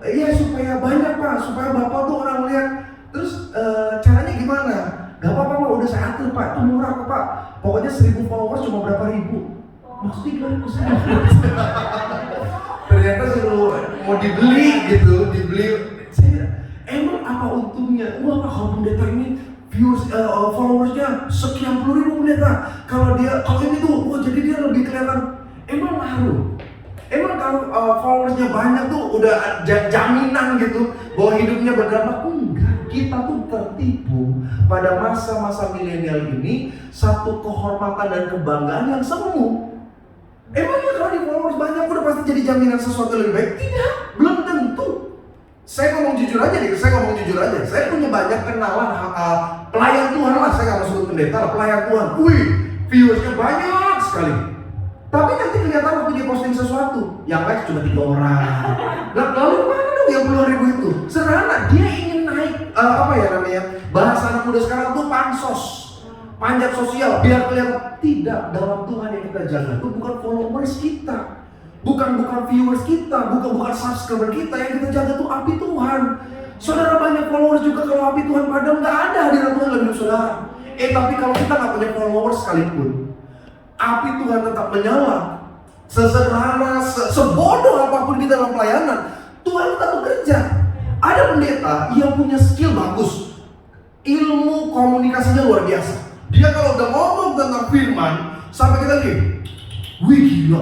Iya supaya banyak Pak, supaya Bapak tuh orang lihat. Terus caranya gimana? Gak apa-apa Pak, udah saya atur Pak, itu murah kok Pak. Pokoknya 1000 followers cuma berapa ribu. Maksudnya gimana? Ternyata suruh mau dibeli gitu, Saya emang apa untungnya? Wah Pak, kalau pendeta ini viewers, followersnya sekian puluh ribu pendeta. Kalau ini tuh, wah jadi dia lebih kelihatan. Emang ngaruh? Emang kalau followersnya banyak tuh udah jaminan gitu bahwa hidupnya berdampak? Enggak, kita tuh tertipu pada masa-masa milenial ini satu kehormatan dan kebanggaan yang semu. Emangnya kalau di followers banyak udah pasti jadi jaminan sesuatu lebih baik? Tidak, belum tentu. Saya ngomong jujur aja. Saya punya banyak kenalan pelayan Tuhan lah, saya nggak mau sebut pendeta, pelayan Tuhan. Wih, viewersnya banyak sekali. Tapi nanti kelihatan waktu dia posting sesuatu, yang like cuma 3 orang. Lalu mana dong yang puluhan ribu itu? Sederhana, dia ingin naik bahasa anak muda sekarang tuh pansos, panjat sosial, biar kelihatan. Tidak, dalam Tuhan yang kita jaga itu bukan followers kita, bukan viewers kita, bukan subscriber kita. Yang kita jaga tuh api Tuhan. Saudara banyak followers juga, kalau api Tuhan padam nggak ada hadirat Tuhan lebih saudara. Tapi kalau kita nggak punya followers sekalipun, api Tuhan tetap menyala. Sesederhana, sebodoh apapun kita dalam pelayanan, Tuhan tetap bekerja. Ada pendeta yang punya skill bagus, ilmu komunikasinya luar biasa. Dia kalau udah ngomong tentang firman, sampai kita gini, wih gila,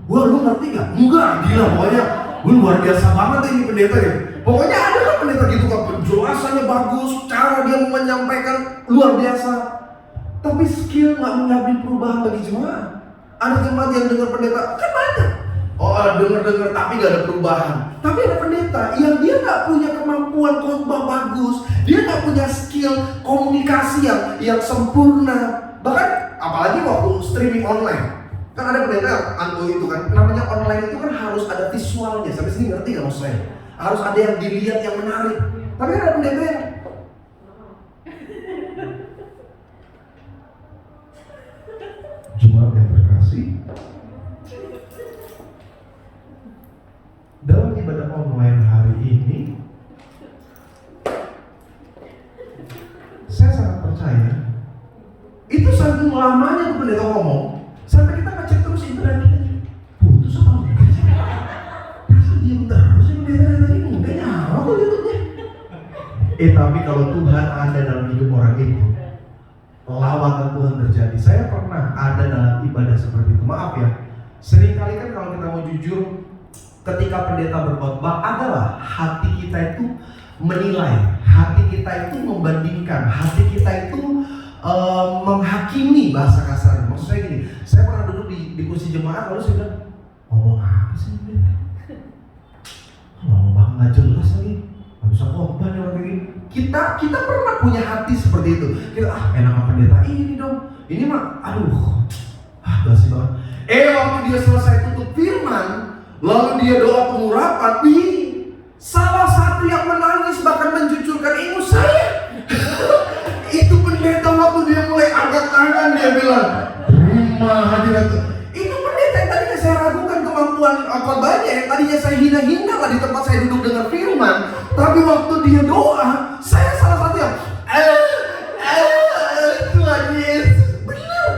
wah lu ngerti gak? Enggak, gila pokoknya, luar biasa banget ini pendeta ya. Pokoknya ada kan pendeta gitu kan, penjelasannya bagus, cara dia menyampaikan luar biasa. Tapi skill gak mengambil perubahan bagi jemaat. Ada jemaat yang dengar pendeta, kan banyak. Oh, dengar-dengar tapi gak ada perubahan. Tapi ada pendeta yang dia gak punya kemampuan khotbah bagus, dia gak punya skill komunikasi yang sempurna. Bahkan apalagi waktu streaming online, kan ada pendeta anggo itu kan, namanya online itu kan harus ada visualnya. Sampai sini ngerti gak maksud saya? Harus ada yang dilihat yang menarik. Tapi kan ada pendeta yang Jemaat yang terkasih, dalam ibadah online hari ini, saya sangat percaya itu saking lamanya tuh pendeta ngomong sampai kita ngecek terus internet kita putus apa enggak sih? Masa diem terus sih pendeta tadi enggak nyala kok YouTube-nya. Tapi kalau Tuhan ada dalam hidup orang itu, lawatan Tuhan terjadi. Saya pernah ada dalam ibadah seperti itu. Maaf ya, seringkali kan kalau kita mau jujur, ketika pendeta berkhotbah adalah hati kita itu menilai, hati kita itu membandingkan, hati kita itu menghakimi, bahasa kasar. Maksud saya gini, saya pernah duduk di kursi jemaat lalu saya bilang, ngomong apa sih pendeta? Ngomong banget nggak jelas lagi, nggak bisa khotbah nih orang kayak gini. Kita pernah punya hati seperti itu. Kita enak apa pendeta ini dong, ini mah basi banget. Waktu dia selesai tutup firman, lalu dia doa pengurapan, salah satu yang menangis bahkan mencucurkan ingus saya. Itu pendeta waktu dia mulai angkat tangan, dia bilang, terima hadirat. Itu pendeta yang tadinya saya ragukan kemampuan khotbahnya, yang tadinya saya hina-hina lah di tempat saya duduk dengar firman. Tapi waktu dia doa, saya salah satu yang Tuhan Yesus. Benar.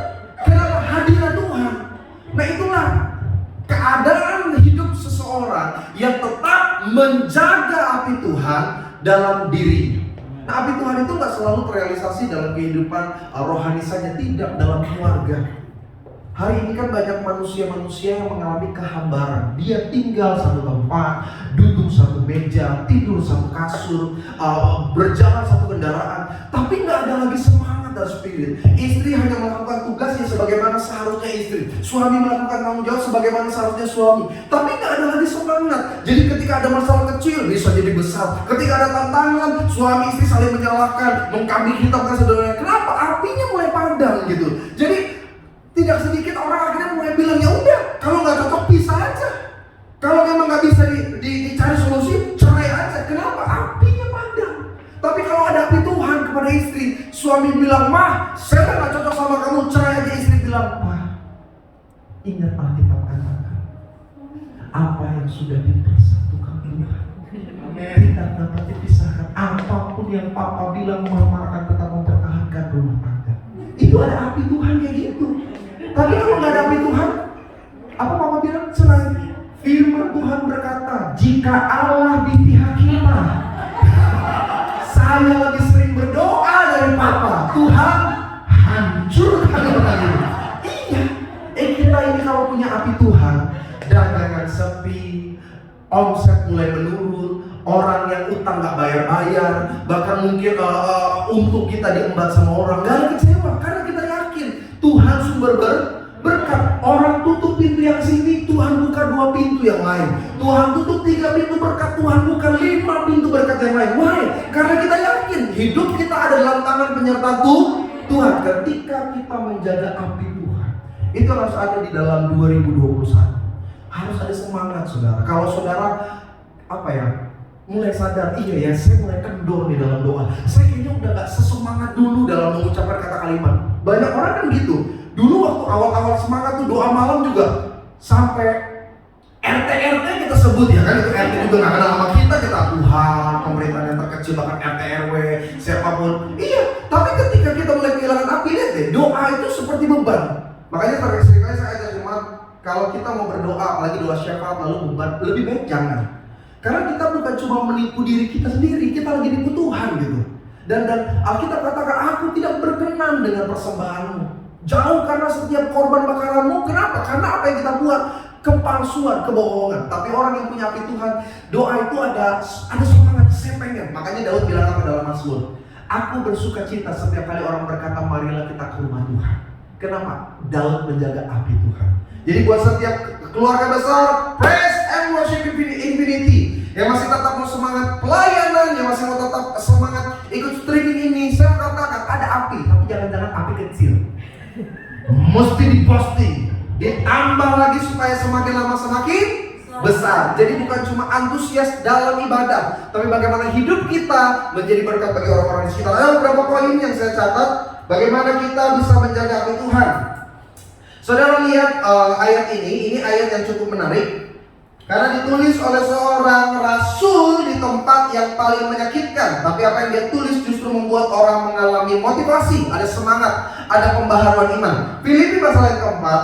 Kenapa? Hadirat Tuhan. Nah itulah keadaan hidup seseorang yang tetap menjaga api Tuhan dalam dirinya. Nah api Tuhan itu gak selalu terrealisasi dalam kehidupan rohani saja, tidak, dalam keluarga. Hari ini kan banyak manusia-manusia yang mengalami kehambaran. Dia tinggal satu tempat, duduk satu meja, tidur satu kasur, berjalan satu kendaraan, tapi gak ada lagi semangat dan spirit. Istri hanya melakukan tugasnya sebagaimana seharusnya istri, suami melakukan tanggung jawab sebagaimana seharusnya suami, tapi gak ada lagi semangat. Jadi ketika ada masalah kecil bisa jadi besar, ketika ada tantangan suami istri saling menyalahkan, mengkambing hitamkan saudaranya. Kenapa? Apinya mulai padam gitu. Jadi tidak sedikit orang akhirnya mulai bilang, ya udah, kalau nggak cocok pisah aja. Kalau memang nggak bisa dicari solusi, cerai aja. Kenapa? Apinya padam. Tapi kalau ada api Tuhan kepada istri, suami bilang, mah, saya nggak cocok sama kamu, cerai aja. Istri bilang, Pak, ingat Alkitab katakan, apa yang sudah dipersatukan Tuhan tidak dapat dipisahkan. Apapun yang Papa bilang, Mama akan tetap mempertahankan rumah tangga. Itu ada api Tuhan kayak gitu. Tapi kalau nggak ada api Tuhan, apa Papa bilang? Cerai. Firman Tuhan berkata, jika Allah di pihak kita, saya lebih sering berdoa dari Papa, Tuhan hancurkan orang ini. Iya, kita ini kalau punya api Tuhan, dagangan sepi, omset mulai menurun, orang yang utang nggak bayar-bayar, bahkan mungkin untuk kita diembat sama orang, nggak ada kecewa karena kita yakin Tuhan sumber berkat. Orang tutup pintu yang sini, Tuhan buka 2 pintu yang lain. Tuhan tutup 3 pintu berkat, Tuhan buka 5 pintu berkat yang lain. Why? Karena kita yakin hidup kita ada dalam tangan penyertaan Tuhan. Ketika kita menjaga api Tuhan, itu harus ada di dalam 2021. Harus ada semangat saudara. Kalau saudara mulai sadar, iya ya, saya mulai kendor nih dalam doa. Saya kayaknya udah gak sesemangat dulu dalam mengucapkan kata kalimat. Banyak orang kan gitu. Dulu waktu awal-awal semangat tuh doa malam juga sampai RT kita sebut ya kan, itu RT juga gak kenal sama kita Tuhan, pemerintahan yang terkecil, bahkan RT RW, siapapun. Iya, tapi ketika kita mulai kehilangan api, lihat deh, doa itu seperti beban. Makanya seringkali saya ajak jemaat, kalau kita mau berdoa, apalagi doa syafaat lalu beban, lebih baik jangan. Karena kita bukan cuma menipu diri kita sendiri, kita lagi nipu Tuhan gitu. Dan Alkitab katakan, aku tidak berkenan dengan persembahanmu. Jauh karena setiap korban bakaranmu. Kenapa? Karena apa yang kita buat, kepalsuan, kebohongan. Tapi orang yang punya api Tuhan, doa itu ada semangat, saya pengen. Makanya Daud bilang apa dalam Mazmur? Aku bersuka cita setiap kali orang berkata, marilah kita ke rumah Tuhan. Kenapa? Daud menjaga api Tuhan. Jadi buat setiap keluarga besar, praise and worship infinity, yang masih tetap mau semangat pelayanan, yang masih mau tetap semangat ikut streaming ini, saya katakan ada api, tapi jangan-jangan api kecil. Mesti diposting, ditambah lagi supaya semakin lama semakin besar. Jadi bukan cuma antusias dalam ibadah, tapi bagaimana hidup kita menjadi berkat bagi orang-orang di sekitar. Ada beberapa poin yang saya catat, bagaimana kita bisa menjaga api Tuhan. Saudara lihat ayat ini ayat yang cukup menarik, karena ditulis oleh seorang rasul di tempat yang paling menyakitkan. Tapi apa yang dia tulis justru membuat orang mengalami motivasi, ada semangat, ada pembaharuan iman. Filipi pasal yang keempat,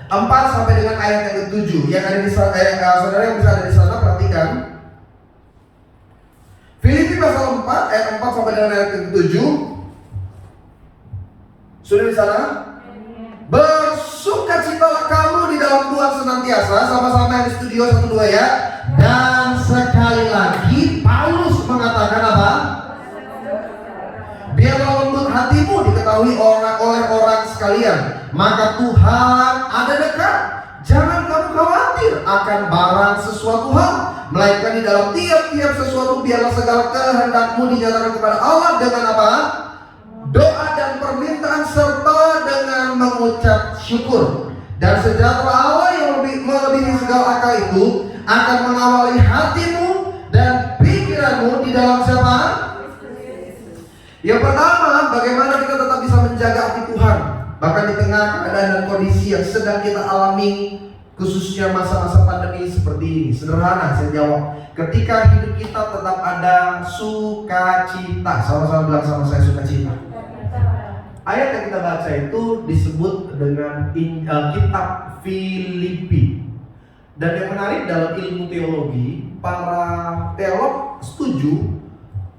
4 sampai dengan ayat yang ke-7 yang ada di saudara yang bisa ada di sana, perhatikan. Filipi pasal 4 ayat 4 sampai dengan ayat ke-7. Sudah di sana? Bersukacitalah kamu di dalam Tuhan senantiasa. Sama-sama yang di studio 1 2 ya. Dan sekali lagi Paulus mengatakan apa? Biarlah lembut hatimu diketahui oleh orang sekalian, maka Tuhan ada dekat. Jangan kamu khawatir akan barang sesuatu hal, melainkan di dalam tiap-tiap sesuatu biarlah segala kehendakmu dinyatakan kepada Allah dengan apa? Doa dan permintaan serta dengan mengucap syukur. Dan sejahtera Allah yang melebihi segala akal itu akan mengawali hatimu dan pikiranmu di dalam siapa? Yang pertama, bagaimana kita tetap bisa menjaga hati Tuhan bahkan di tengah keadaan dan kondisi yang sedang kita alami, khususnya masa-masa pandemi seperti ini. Sederhana saya jawab, ketika hidup kita tetap ada sukacita. Sama-sama bilang sama saya, sukacita. Ayat yang kita baca itu disebut dengan kitab Filipi. Dan yang menarik dalam ilmu teologi, para teolog setuju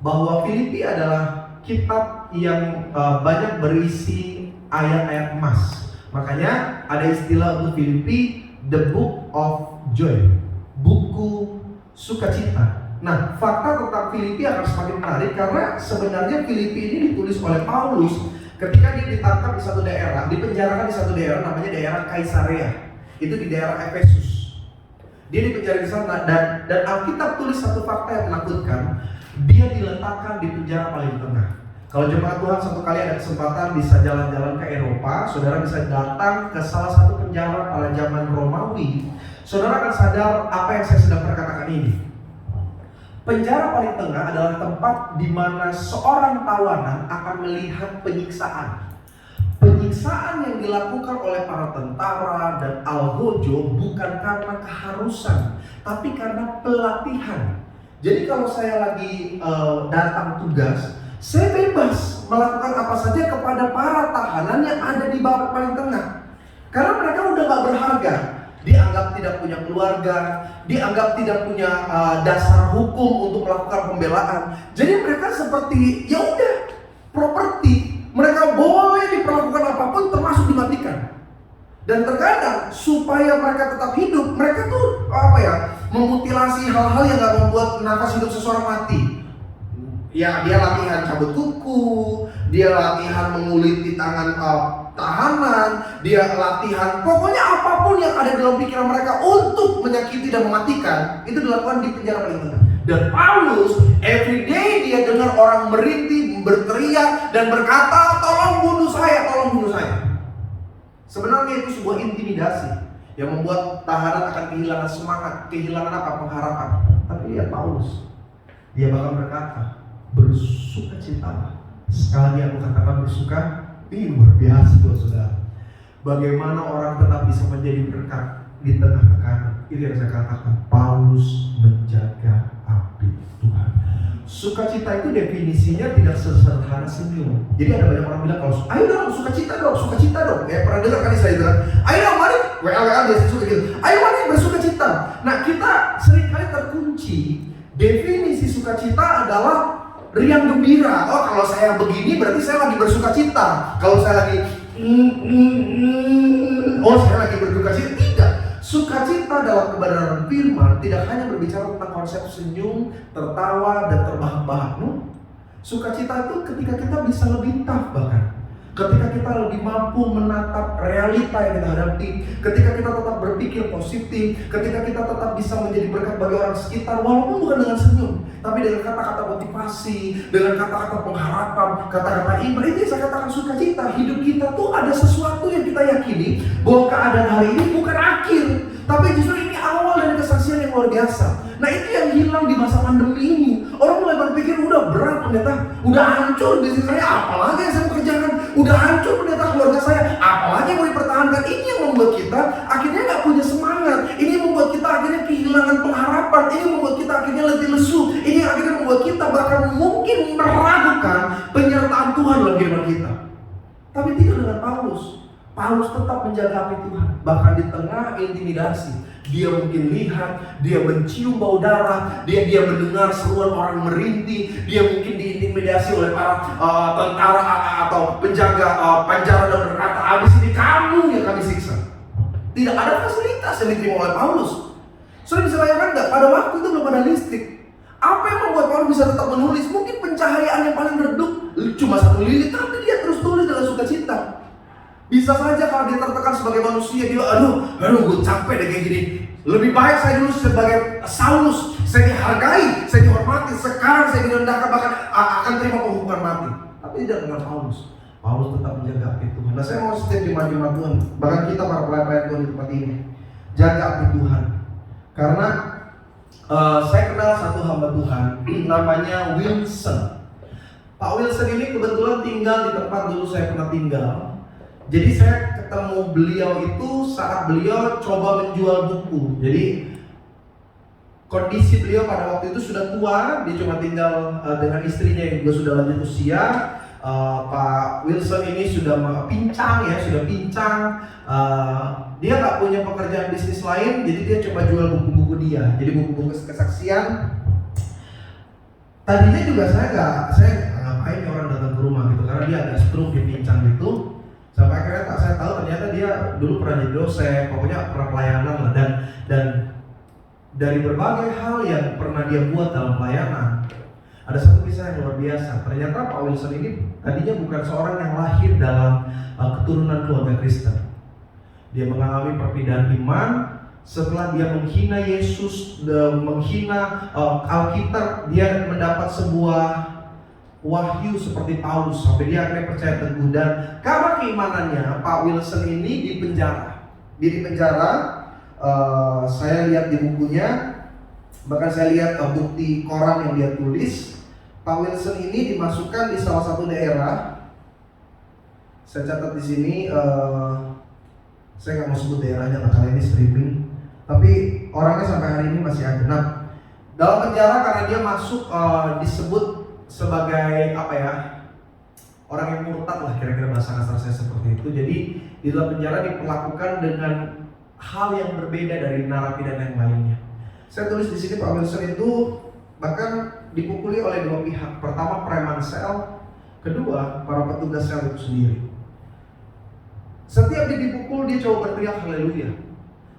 bahwa Filipi adalah kitab yang banyak berisi ayat-ayat emas. Makanya ada istilah untuk Filipi, the book of joy, buku sukacita. Nah, fakta tentang Filipi akan semakin menarik karena sebenarnya Filipi ini ditulis oleh Paulus ketika dia ditangkap di satu daerah, dipenjarakan di satu daerah namanya daerah Kaisarea. Itu di daerah Efesus. Dia dipenjara di sana dan Alkitab tulis satu fakta yang menakutkan. Dia diletakkan di penjara paling tengah. Kalau jemaat Tuhan satu kali ada kesempatan bisa jalan-jalan ke Eropa, saudara bisa datang ke salah satu penjara pada zaman Romawi. Saudara akan sadar apa yang saya sedang perkatakan ini. Penjara paling tengah adalah tempat di mana seorang tawanan akan melihat penyiksaan. Penyiksaan yang dilakukan oleh para tentara dan algojo bukan karena keharusan, tapi karena pelatihan. Jadi kalau saya lagi datang tugas, saya bebas melakukan apa saja kepada para tahanan yang ada di bawah paling tengah. Karena mereka udah gak berharga, dianggap tidak punya keluarga, dianggap tidak punya dasar hukum untuk melakukan pembelaan. Jadi mereka seperti ya udah properti, mereka boleh diperlakukan apapun termasuk dimatikan. Dan terkadang supaya mereka tetap hidup, mereka tuh memutilasi hal-hal yang gak membuat nafas hidup seseorang mati. Ya, dia latihan cabut kuku, dia latihan menguliti tangan tahanan, dia latihan pokoknya apapun yang ada dalam pikiran mereka untuk menyakiti dan mematikan, itu dilakukan di penjara paling tengah. Dan Paulus, everyday dia dengar orang merintih, berteriak dan berkata, tolong bunuh saya, tolong bunuh saya. Sebenarnya itu sebuah intimidasi yang membuat tahanan akan kehilangan semangat, kehilangan pengharapan. Tapi lihat Paulus, dia bahkan berkata, bersukacitalah. Sekali aku katakan bersuka, ini luar biasa saudara. Bagaimana orang tetap bisa menjadi berkat di tengah tekanan. Ini yang saya katakan, Paulus menjaga api Tuhan. Sukacita itu definisinya tidak sesederhana senyum. Jadi ada banyak orang bilang, kalau ayo dong sukacita dong. Ya pernah dengar kan istilah itu kan? Ayo dong mari, WA biasa suka gitu. Ayo mari bersukacita. Nah kita seringkali terkunci. Definisi sukacita adalah riang gembira. Oh kalau saya begini berarti saya lagi bersukacita. Kalau saya lagi saya lagi berdukacita. Tidak. Sukacita dalam kebenaran firman tidak hanya berbicara tentang konsep senyum, tertawa, dan terbahak-bahak. Sukacita itu ketika kita bisa lebih tough bahkan. ketika kita lebih mampu menatap realita yang kita hadapi, ketika kita tetap berpikir positif, ketika kita tetap bisa menjadi berkat bagi orang sekitar, walaupun bukan dengan senyum, tapi dengan kata-kata motivasi, dengan kata-kata pengharapan, kata-kata iman. Ini saya katakan sukacita. Hidup kita tuh ada sesuatu yang kita yakini bahwa keadaan hari ini bukan akhir, tapi justru ini awal dari kesaksian yang luar biasa. Nah, itu yang hilang di masa pandemi ini. Orang mulai berpikir, udah berat pendeta, udah hancur bisnis saya, apalagi yang saya mau kerjakan, udah hancur pendeta keluarga saya, apalagi yang mau dipertahankan. Ini yang membuat kita akhirnya gak punya semangat. Ini yang membuat kita akhirnya kehilangan pengharapan. Ini yang membuat kita akhirnya letih lesu. Ini yang akhirnya membuat kita bahkan mungkin meragukan penyertaan Tuhan dalam kehidupan kita. Tapi tidak dengan Paulus. Paulus tetap menjaga api Tuhan. Bahkan di tengah intimidasi, dia mungkin lihat, dia mencium bau darah, dia mendengar seruan orang merintih, dia mungkin diintimidasi oleh para tentara atau penjaga penjara dan berkata, habis ini kamu yang kami siksa. Tidak ada fasilitas yang diterima oleh Paulus. Sudah bisa bayangkan nggak? Pada waktu itu belum ada listrik. Apa yang membuat Paulus bisa tetap menulis? Mungkin pencahayaan yang paling redup cuma 1 lilin, tapi dia terus tulis dengan sukacita. Bisa saja kalau dia tertekan sebagai manusia, dia aduh gue capek deh kayak gini. Lebih baik saya dulu sebagai Saulus, saya dihargai, saya dihormati. Sekarang saya direndahkan, bahkan akan terima penghukuman mati. Tapi tidak dengan Paulus. Paulus tetap menjaga api Tuhan. Nah, saya mau setiap jemaat Tuhan, bahkan kita para pelayan Tuhan di tempat ini, jaga api Tuhan. Karena saya kenal satu hamba Tuhan, namanya Wilson. Pak Wilson ini kebetulan tinggal di tempat dulu saya pernah tinggal. Jadi saya ketemu beliau itu saat beliau coba menjual buku. Jadi kondisi beliau pada waktu itu sudah tua, dia cuma tinggal dengan istrinya yang juga sudah lanjut usia. Pak Wilson ini sudah pincang. Dia nggak punya pekerjaan bisnis lain, jadi dia coba jual buku-buku dia. Jadi buku-buku kesaksian. Tadinya juga saya ngapain orang datang ke rumah gitu, karena dia agak stroke, dia pincang gitu. Sampai akhirnya saya tahu ternyata dia dulu pernah jadi dosen, pokoknya pernah pelayanan lah, dan dari berbagai hal yang pernah dia buat dalam pelayanan, ada satu kisah yang luar biasa. Ternyata Pak Wilson ini tadinya bukan seorang yang lahir dalam keturunan keluarga Kristen. Dia mengalami perpindahan iman setelah dia menghina Yesus, menghina Alkitab. Dia mendapat sebuah wahyu seperti Paulus sampai dia akhirnya percaya teguh, dan karena keimanannya Pak Wilson ini dipenjara. Dia dipenjara, saya lihat di bukunya, bahkan saya lihat bukti koran yang dia tulis. Pak Wilson ini dimasukkan di salah satu daerah. Saya catat di sini, saya nggak mau sebut daerahnya karena ini streaming, tapi orangnya sampai hari ini masih ada. Nah, dalam penjara karena dia masuk disebut sebagai orang yang murtad lah, kira-kira bahasa kasar saya seperti itu. Jadi di dalam penjara diperlakukan dengan hal yang berbeda dari narapidana yang lainnya. Saya tulis di sini Pak Wilson itu bahkan dipukuli oleh 2 pihak. Pertama preman sel, kedua para petugas sel itu sendiri. Setiap dia dipukul dia coba berteriak haleluya.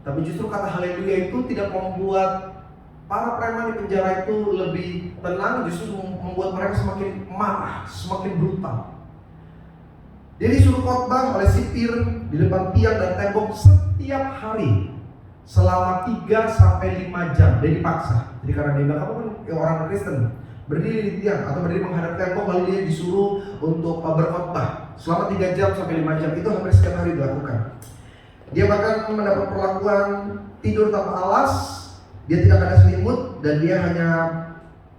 Tapi justru kata haleluya itu tidak membuat para preman di penjara itu lebih tenang, justru membuat mereka semakin marah, semakin brutal. Dia disuruh khotbah oleh sipir di depan tiang dan tembok setiap hari selama 3-5 jam. Dia dipaksa. Jadi karena dia bilang, kamu kan orang Kristen, berdiri di tiang atau berdiri menghadap tembok, lalu dia disuruh untuk berkhotbah selama 3 jam sampai 5 jam. Itu hampir setiap hari dilakukan. Dia bahkan mendapat perlakuan tidur tanpa alas. Dia tidak ada selimut dan dia hanya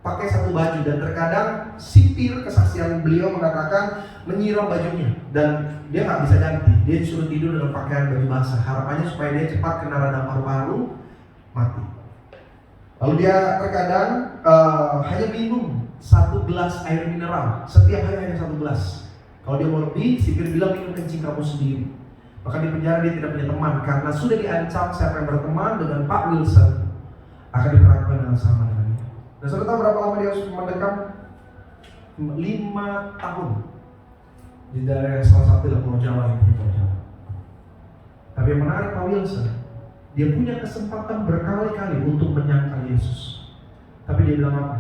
pakai satu baju, dan terkadang sipir kesaksian beliau mengatakan menyiram bajunya dan dia nggak bisa ganti. Dia disuruh tidur dengan pakaian baju basah. Harapannya supaya dia cepat kena radang paru-paru, mati. Lalu dia terkadang hanya minum 1 gelas air mineral setiap hari, hanya 1 gelas. Kalau dia mau lebih, sipir bilang minum kencing kamu sendiri. Bahkan di penjara dia tidak punya teman karena sudah diancam siapa yang berteman dengan Pak Wilson akan diperlakukan dengan sama dengannya. Dan saudara tahu berapa lama dia harus mendekam? 5 tahun di daerah salah satu di Pulau Jawa, Pulau Jawa. Tapi yang menarik Pak Wilson, dia punya kesempatan berkali-kali untuk menyangkal Yesus. Tapi dia bilang apa?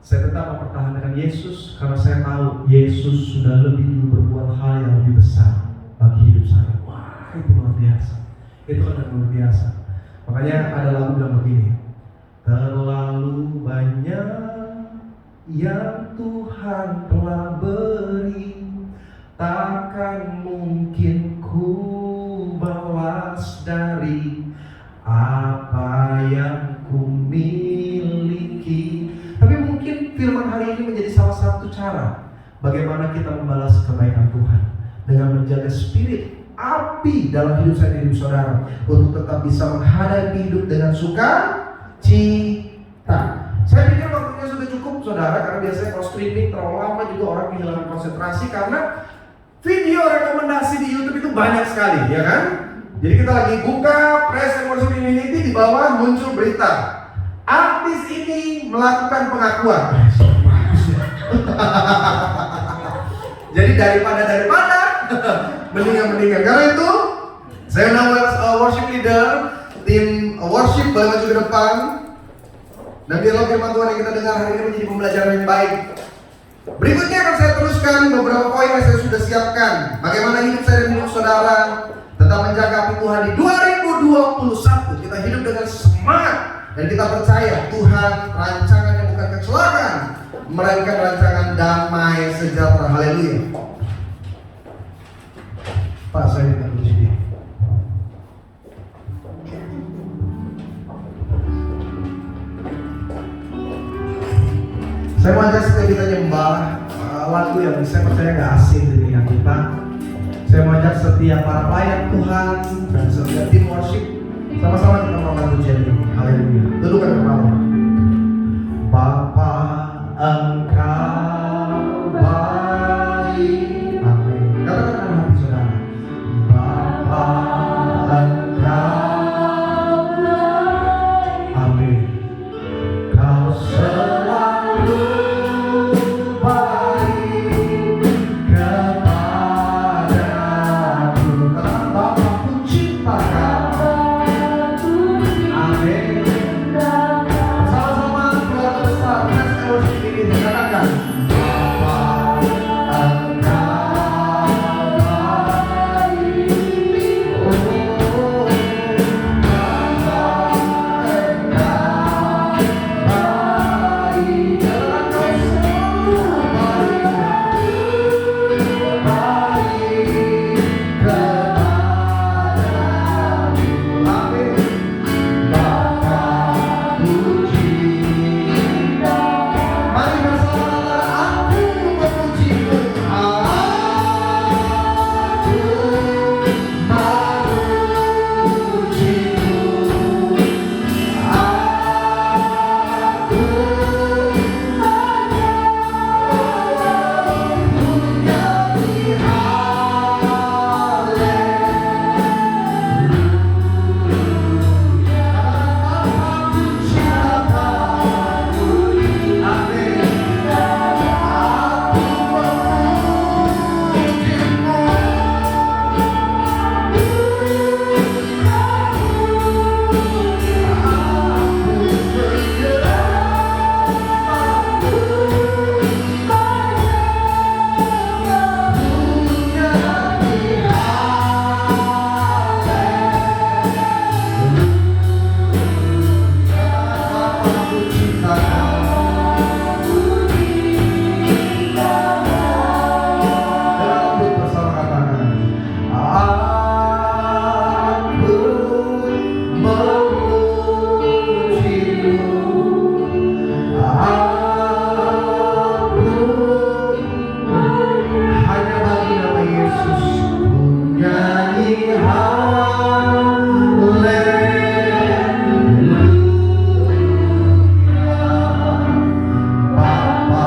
Saya tetap mempertahankan Yesus karena saya tahu Yesus sudah lebih dulu berbuat hal yang lebih besar bagi hidup saya. Wah, itu luar biasa. Itu kan luar biasa. Makanya ada lagu bilang begini, terlalu banyak yang Tuhan telah beri, takkan mungkin ku balas dari apa yang ku miliki. Tapi mungkin firman hari ini menjadi salah satu cara bagaimana kita membalas kebaikan Tuhan dengan menjaga spirit api dalam hidup saya dan hidup saudara untuk tetap bisa menghadapi hidup dengan sukacita. Saya pikir waktunya sudah cukup saudara, karena biasanya kalau streaming terlalu lama juga orang kehilangan konsentrasi karena video rekomendasi di YouTube itu banyak sekali, ya kan? Jadi kita lagi buka Praise and Worship Unity, di bawah muncul berita artis ini melakukan pengakuan. Jadi daripada mendingan. Karena itu saya undang worship leader, tim worship boleh maju ke depan. Dan biarlah firman Tuhan yang kita dengar hari ini menjadi pembelajaran yang baik. Berikutnya akan saya teruskan beberapa poin yang saya sudah siapkan. Bagaimana hidup saya dan hidup saudara tetap menjaga api Tuhan di 2021. Kita hidup dengan semangat dan kita percaya Tuhan rancangan yang bukan kecelakaan, melainkan rancangan damai sejahtera. Haleluya. Pak, saya minta dulu sini. Saya mau ajak setiap kita nyembah lagu yang saya percaya gak asing di telinga kita. Saya mau ajak setiap para pelayan Tuhan dan setiap tim worship sama-sama kita melakukan pujian ini. Haleluya. Dudukkan kepala. Bapa, Engkau baik. Amin. Katakan dengan hati saudara. Bapa, Engkau baik. Amin. Kau selalu baik kepadaku. Katakan Bapa, ku cinta Kau. Amin. Bersama-sama keluarga besar Praise and Worship ini katakan Bapa, Engkau baik. Oh, Bapa, Engkau baik. Katakan Kau selalu baik kepadaku. Amin. Bapa, puji. Mari bersama aku memuji-Mu. Aku memuji-Mu. Aku menyanyi Amin.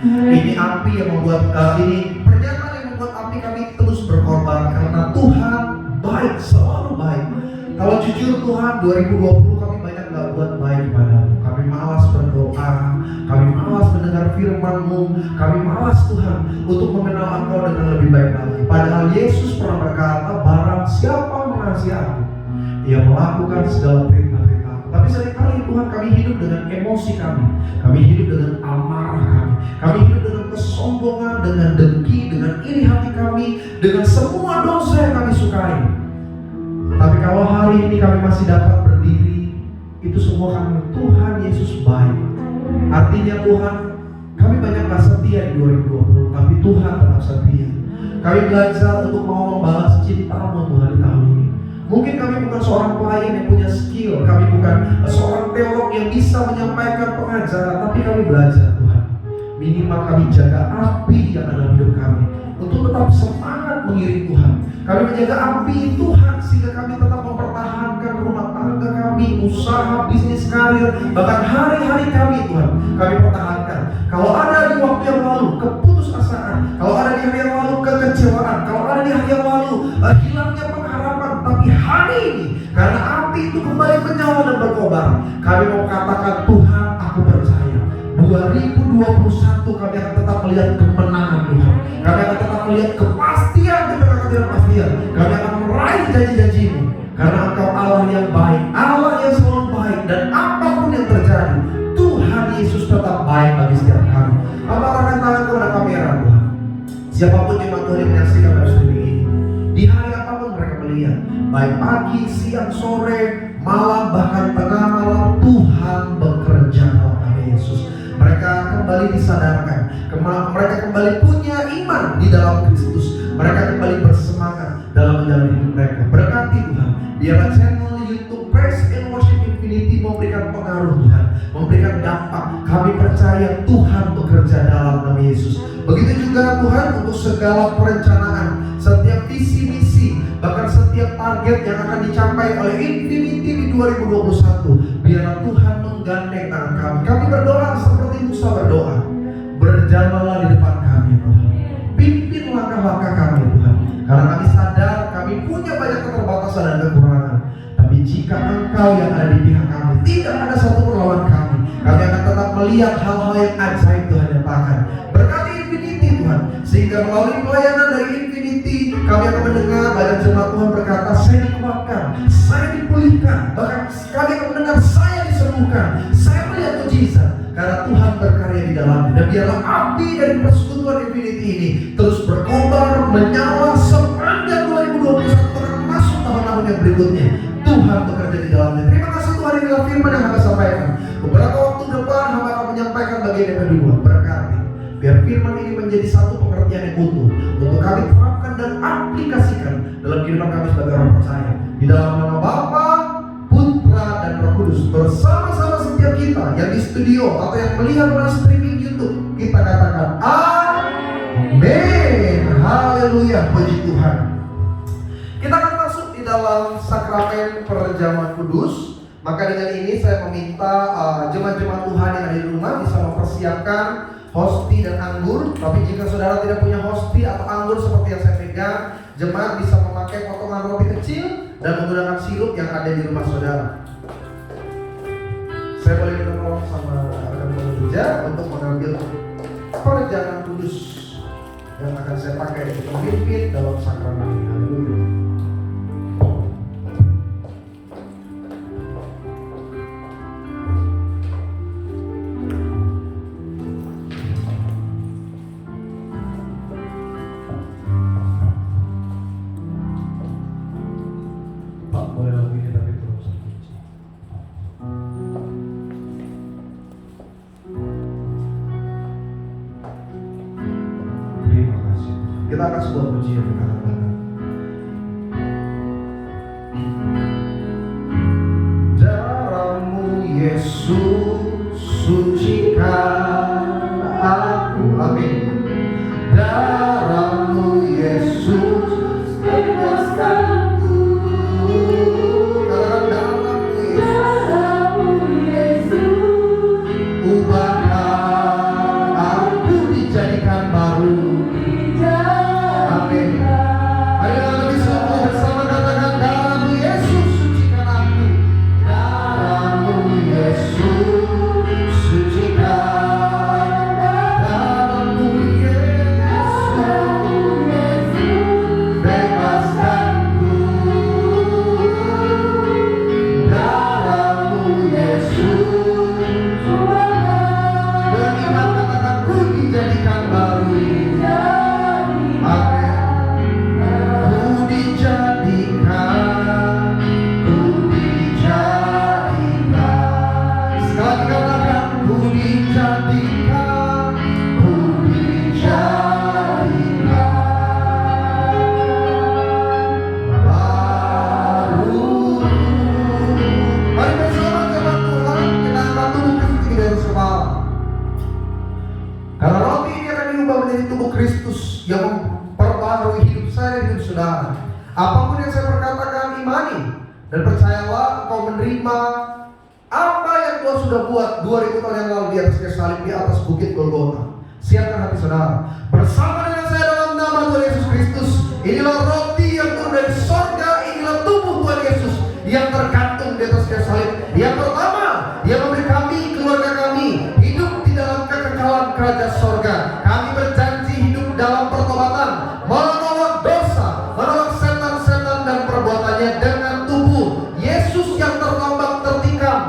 Ini api yang membuat ini pernyataan yang membuat api kami terus berkorban karena Tuhan baik, selalu baik. Kalau jujur Tuhan, 2020 kami banyak gak buat baik padamu. Kami malas berdoa, kami malas mendengar firman-Mu, kami malas Tuhan untuk mengenal Engkau dengan lebih baik lagi. Padahal Yesus pernah berkata, barang siapa mengasihi aku, ia melakukan segala perintah-perintah. Tapi seringkali Tuhan kami hidup dengan emosi kami hidup dengan amarah kami hidup dengan kesombongan, dengan dengki, dengan iri hati kami, dengan semua dosa yang kami sukai. Tapi kalau hari ini kami masih dapat berdiri, itu semua karena Tuhan Yesus baik. Artinya Tuhan, kami banyak gak setia di 2020, tapi Tuhan tetap setia. Kami belajar untuk mau membalas cinta-Mu Tuhan di tahun ini. Mungkin kami bukan seorang pelayan yang punya skill, kami bukan seorang teolog yang bisa menyampaikan pengajaran, tapi kami belajar Tuhan. Minimal kami jaga api yang ada dalam hidup kami untuk tetap semangat mengiring Tuhan. Kami menjaga api Tuhan sehingga kami tetap mempertahankan rumah tangga kami, usaha, bisnis, karir, bahkan hari-hari kami Tuhan kami pertahankan. Kalau ada di waktu yang lalu keputusasaan, kalau ada di hari yang lalu kekecewaan, kalau ada di hari yang lalu hilangnya pengharapan, tapi hari ini karena api itu kembali menyala dan berkobar, kami mau katakan Tuhan, aku percaya 2021 kami akan tetap melihat kemenangan Tuhan. Kami akan tetap melihat kepastian di tengah ketidakpastian. Kami akan meraih janji-janji-Mu. Karena Engkau Allah yang baik, Allah yang selalu baik, dan apapun yang terjadi, Tuhan Yesus tetap baik bagi setiap kami. Apakah tangan kepada kamera Tuhan? Siapapun jemaat Tuhan yang menyaksikan pada streaming ini, di hari apapun mereka melihat, baik pagi, siang, sore, malam, bahkan tengah malam, Tuhan bekerja dalam nama Yesus. Mereka kembali disadarkan, mereka kembali punya iman di dalam Kristus, mereka kembali bersemangat dalam menjalani hidup mereka. Berkati Tuhan, biarlah channel YouTube Praise and Worship Infinity memberikan pengaruh Tuhan, memberikan dampak. Kami percaya Tuhan bekerja dalam nama Yesus. Begitu juga Tuhan untuk segala perencanaan, setiap visi misi, bahkan setiap target yang akan dicapai oleh Infinity di 2021. Biarlah Tuhan menggandeng tangan kami. Kami berdoa seperti Musa berdoa. Berjalanlah di depan kami Tuhan. Pimpin langkah-langkah kami Tuhan. Karena kami sadar kami punya banyak keterbatasan dan kekurangan. Tapi jika Engkau yang ada di pihak kami, tidak ada satu pun lawan kami. Kami akan tetap melihat hal-hal yang ajaib Tuhan nyatakan. Berkati Infinity Tuhan, sehingga melalui pelayanan dari Infinity kami akan mendengar banyak jemaat Tuhan berkata, saya dikuatkan, saya dipulihkan, bahkan kami akan mendengar saya disembuhkan, saya melihat mujizat karena Tuhan berkarya di dalamnya. Dan biarlah api dari persekutuan Infinity ini terus berkobar, menyala sepanjang 2021 termasuk tahun-tahun yang berikutnya. Tuhan bekerja di dalamnya. Terima kasih Tuhan, inilah firman yang Hamba sampaikan. Beberapa waktu depan Hamba akan menyampaikan bagian yang kedua. Berkati, biar firman ini menjadi satu pengertian yang utuh untuk kami terapkan dan aplikasikan dalam kehidupan kami sebagai orang percaya. Di dalam nama Bapa, Putra, dan Roh Kudus, bersama-sama setiap kita yang di studio atau yang melihat melalui streaming YouTube, kita katakan Amin. Haleluya, puji Tuhan. Kita akan masuk di dalam sakramen perjamuan kudus. Maka dengan ini saya meminta jemaat-jemaat Tuhan yang ada di rumah bisa mempersiapkan hosti dan anggur. Tapi jika saudara tidak punya hosti atau anggur seperti yang saya pegang, jemaat bisa memakai potongan roti kecil dan menggunakan sirup yang ada di rumah saudara. Saya boleh minta tolong sama rekan pekerja untuk mengambil perjamuan kudus yang akan saya pakai untuk memimpin dalam sakramen ini. Haleluya. Kita akan sebuah pujian kita katakan. Darah-Mu Yesus sucikan aku. Amin. Darah-Mu Yesus bebaskanku. Darah-Mu Yesus ubahkan aku berubah menjadi tubuh Kristus yang memperbarui hidup saya dan hidup saudara. Apapun yang saya perkatakan, imani dan percayalah engkau menerima apa yang Tuhan sudah buat 2000 tahun yang lalu di atas kayu salib, di atas bukit Golgota. Siapkan hati saudara. Bersama dengan saya dalam nama Tuhan Yesus Kristus, inilah roti yang turun dari sorga, inilah tubuh Tuhan Yesus yang tergantung di atas kayu salib. Yang pertama, Dia memberi kami, keluarga kami, hidup di dalam kekekalan kerajaan sorga. Kami berjanji hidup dalam pertobatan, menolak dosa, menolak setan-setan dan perbuatannya dengan tubuh Yesus yang tertombak tertikam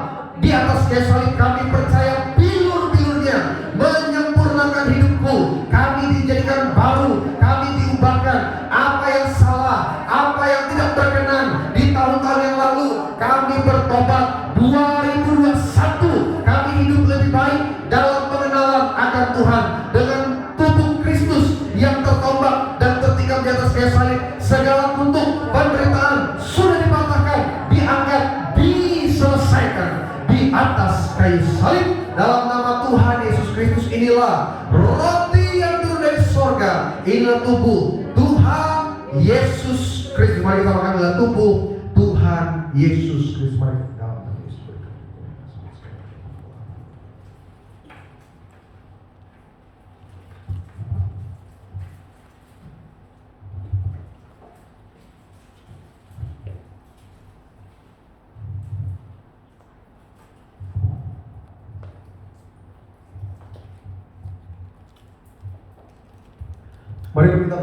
di atas kayu salib. Kami percaya bilur-bilurnya menyempurnakan hidupku. Kami dijadikan baru, kami diubahkan. Apa yang salah, apa yang tidak berkenan di tahun-tahun yang lalu, kami bertobat. 2021 kami hidup lebih baik dalam pengenalan akan Tuhan dengan tubuh Kristus yang tertombak dan tertikam di atas kayu salib. Segala kutuk penderitaan sudah dipatahkan, diangkat, diselesaikan di atas kayu salib. Dalam nama Tuhan Yesus Kristus, inilah roti yang turun dari sorga, inilah tubuh Tuhan Yesus Kristus. Mari kita makan, adalah tubuh Tuhan Yesus Kristus. Mari kita dalam nama Yesus berkata. Mari kita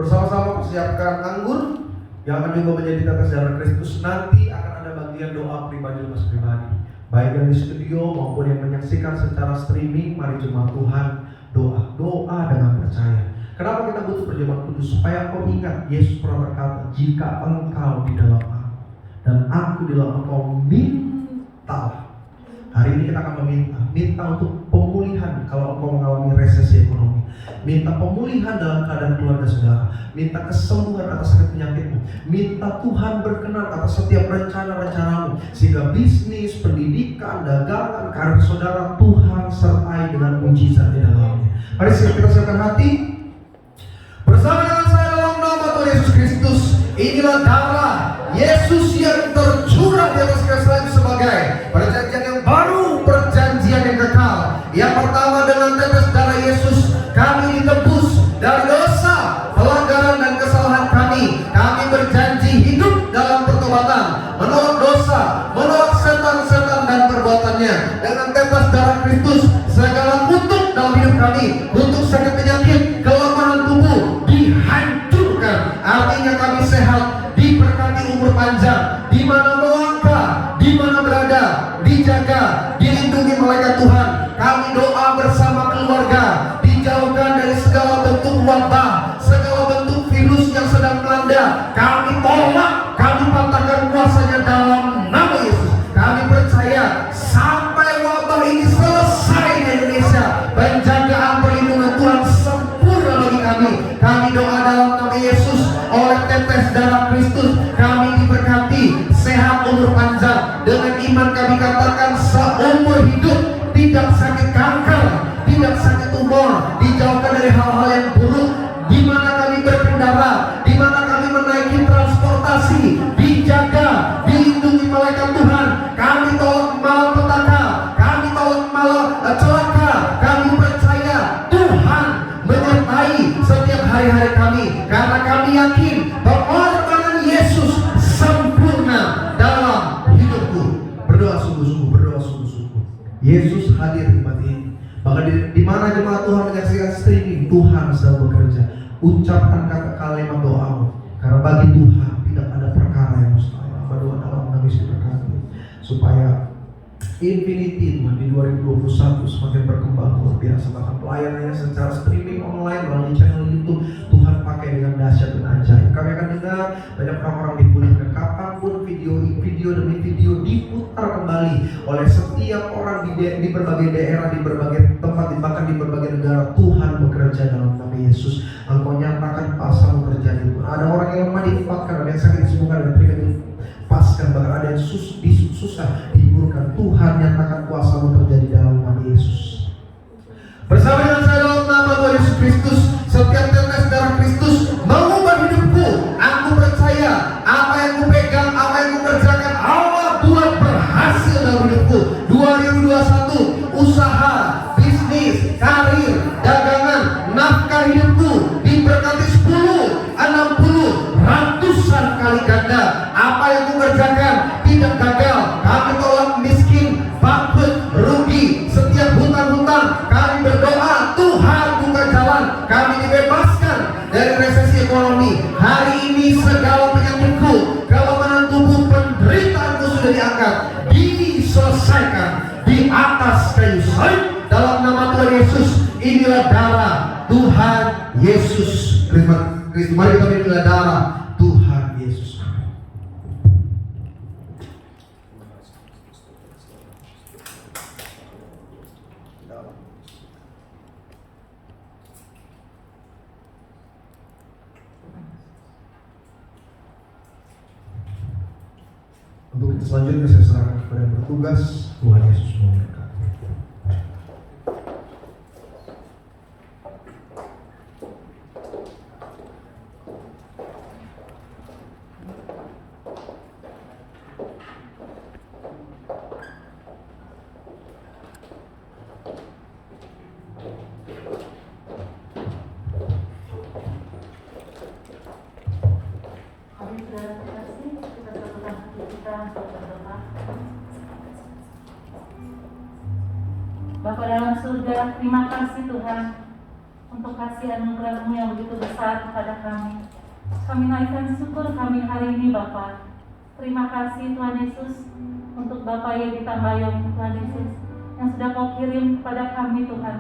bersama-sama persiapkan anggur yang akan diubah menjadi tetes darah Kristus. Nanti akan ada bagian doa pribadi lepas pribadi, baik yang di studio maupun yang menyaksikan secara streaming. Mari jemaat Tuhan doa dengan percaya. Kenapa kita butuh perjamuan kudus? Supaya engkau ingat, Yesus pernah berkata, jika engkau di dalam aku dan aku di dalam engkau, mintalah. Hari ini kita akan minta untuk pemulihan kalau engkau mengalami resesi ekonomi. Minta pemulihan dalam keadaan keluarga saudara. Minta kesembuhan atas sakit penyakitmu. Minta Tuhan berkenan atas setiap rencana-rencanamu, sehingga bisnis, pendidikan, dagangan, karir saudara Tuhan sertai dengan mujizat di dalamnya. Mari kita siapkan hati. Bersama dengan saya dalam nama Tuhan Yesus Kristus, inilah darah Yesus yang tercurah di atas kayu salib sebagai perjanjian yang baru, perjanjian yang kekal. Yang pertama, dengan tetes darah Yesus kami ditebus dari dosa, pelanggaran dan kesalahan kami. Kami berjanji hidup dalam pertobatan, menolak dosa, menolak setan-setan dan perbuatannya. Dengan tetes darah Kristus, segala kutuk dalam hidup kami, kutuk sakit penyakit, kelemahan tubuh dihancurkan. Artinya kami sehat, diberkati umur panjang, di mana melangkah, di mana berada, dijaga, dilindungi malaikat Tuhan. Kami doa bersama keluarga, dijauhkan dari segala bentuk wabah, segala bentuk virus yang sedang melanda. Kami tolak, kami patahkan kuasanya dalam nama Yesus. Kami percaya sampai wabah ini selesai di Indonesia, penjagaan perlindungan Tuhan sempurna bagi kami. Kami doa dalam nama Yesus, oleh tetes darah Kristus kami diberkati, sehat, umur panjang. Dengan iman kami katakan seumur hidup tidak sakit kanker, tidak sakit tumor, dijauhkan dari hal-hal yang buruk. Di mana kami berkendara, di mana kami menaiki transportasi, dijaga, dilindungi malaikat Tuhan. Kami tolak malapetaka, kami tolak celaka. Kami percaya Tuhan menyertai setiap hari-hari kami, karena kami yakin pengorbanan Yesus sempurna dalam hidupku. Berdoa sungguh-sungguh, berdoa sungguh-sungguh. Yesus hadir di mati ini. Maka di mana jemaat Tuhan menyaksikan streaming, Tuhan sedang bekerja. Ucapkan kata kalimat doamu, karena bagi Tuhan tidak ada perkara yang mustahil. Berdoa dalam nama Yesus berkati, supaya Infinity Tuhan di 2021 semakin berkembang luar biasa. Bahkan pelayanannya secara streaming online melalui channel YouTube Tuhan pakai dengan dahsyat dan ajaib. Kami akan dengar banyak orang-orang dipulihkan. Kapanpun video demi video diputar kembali oleh setiap orang di berbagai daerah, di berbagai tempat, bahkan di berbagai negara. Tuhan bekerja dalam nama Yesus. Engkau nyatakan pasalmu terjadi. Ada orang yang lemah diifatkan, ada yang sakit disembuhkan, ada yang terikat dipaskan, bahkan ada yang susah dihiburkan. Tuhan nyatakan kuasamu terjadi dalam nama Yesus. Bersama dengan saya dalam nama Tuhan Yesus Kristus. inilah darah Tuhan Yesus. Terima kasih. Mari kita inilah darah Tuhan Yesus. Untuk selanjutnya saya serahkan kepada yang bertugas. Tuhan Yesus memberkati. Bapa dalam surga, terima kasih Tuhan untuk kasih anugerah-Mu yang begitu besar kepada kami. Kami naikkan syukur kami hari ini Bapa. Terima kasih Tuhan Yesus untuk Bapak Yedi Tambayong Tuhan Yesus yang sudah Kau kirim kepada kami Tuhan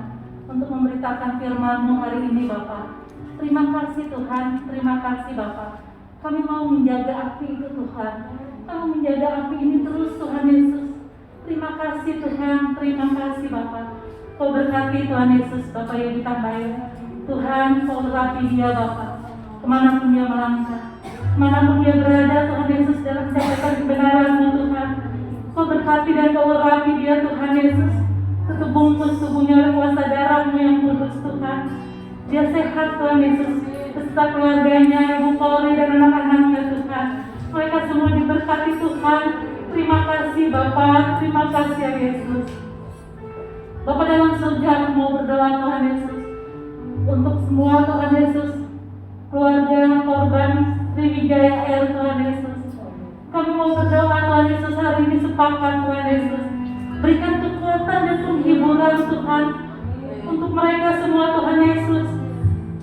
untuk memberitakan firman-Mu hari ini Bapa. Terima kasih Tuhan, terima kasih Bapa. Kami mau menjaga api itu Tuhan. Kami menjaga api ini terus Tuhan Yesus. Terima kasih Tuhan, terima kasih Bapa. Kau berkati Tuhan Yesus, Bapak yang ditambahin. Tuhan, Kau urapi dia Bapa. Kemanapun dia melangkah, kemanapun dia berada, Tuhan Yesus dalam catatan kebenaran-Mu Tuhan. Kau berkati dan Kau urapi dia Tuhan Yesus. Tutup bungkus tubuhnya oleh kuasa darah-Mu yang kudus Tuhan. Dia sehat Tuhan Yesus, beserta keluarganya, Ibu Polri dan anak-anaknya Tuhan. Mereka semua diberkati Tuhan. Terima kasih Bapa, terima kasih ya Yesus. Bapa dalam surga, aku mau berdoa Tuhan Yesus untuk semua Tuhan Yesus, keluarga korban Sriwijaya Air Tuhan Yesus. Kami mau berdoa Tuhan Yesus hari ini sepakat Tuhan Yesus. Berikan kekuatan dan penghiburan Tuhan untuk mereka semua Tuhan Yesus.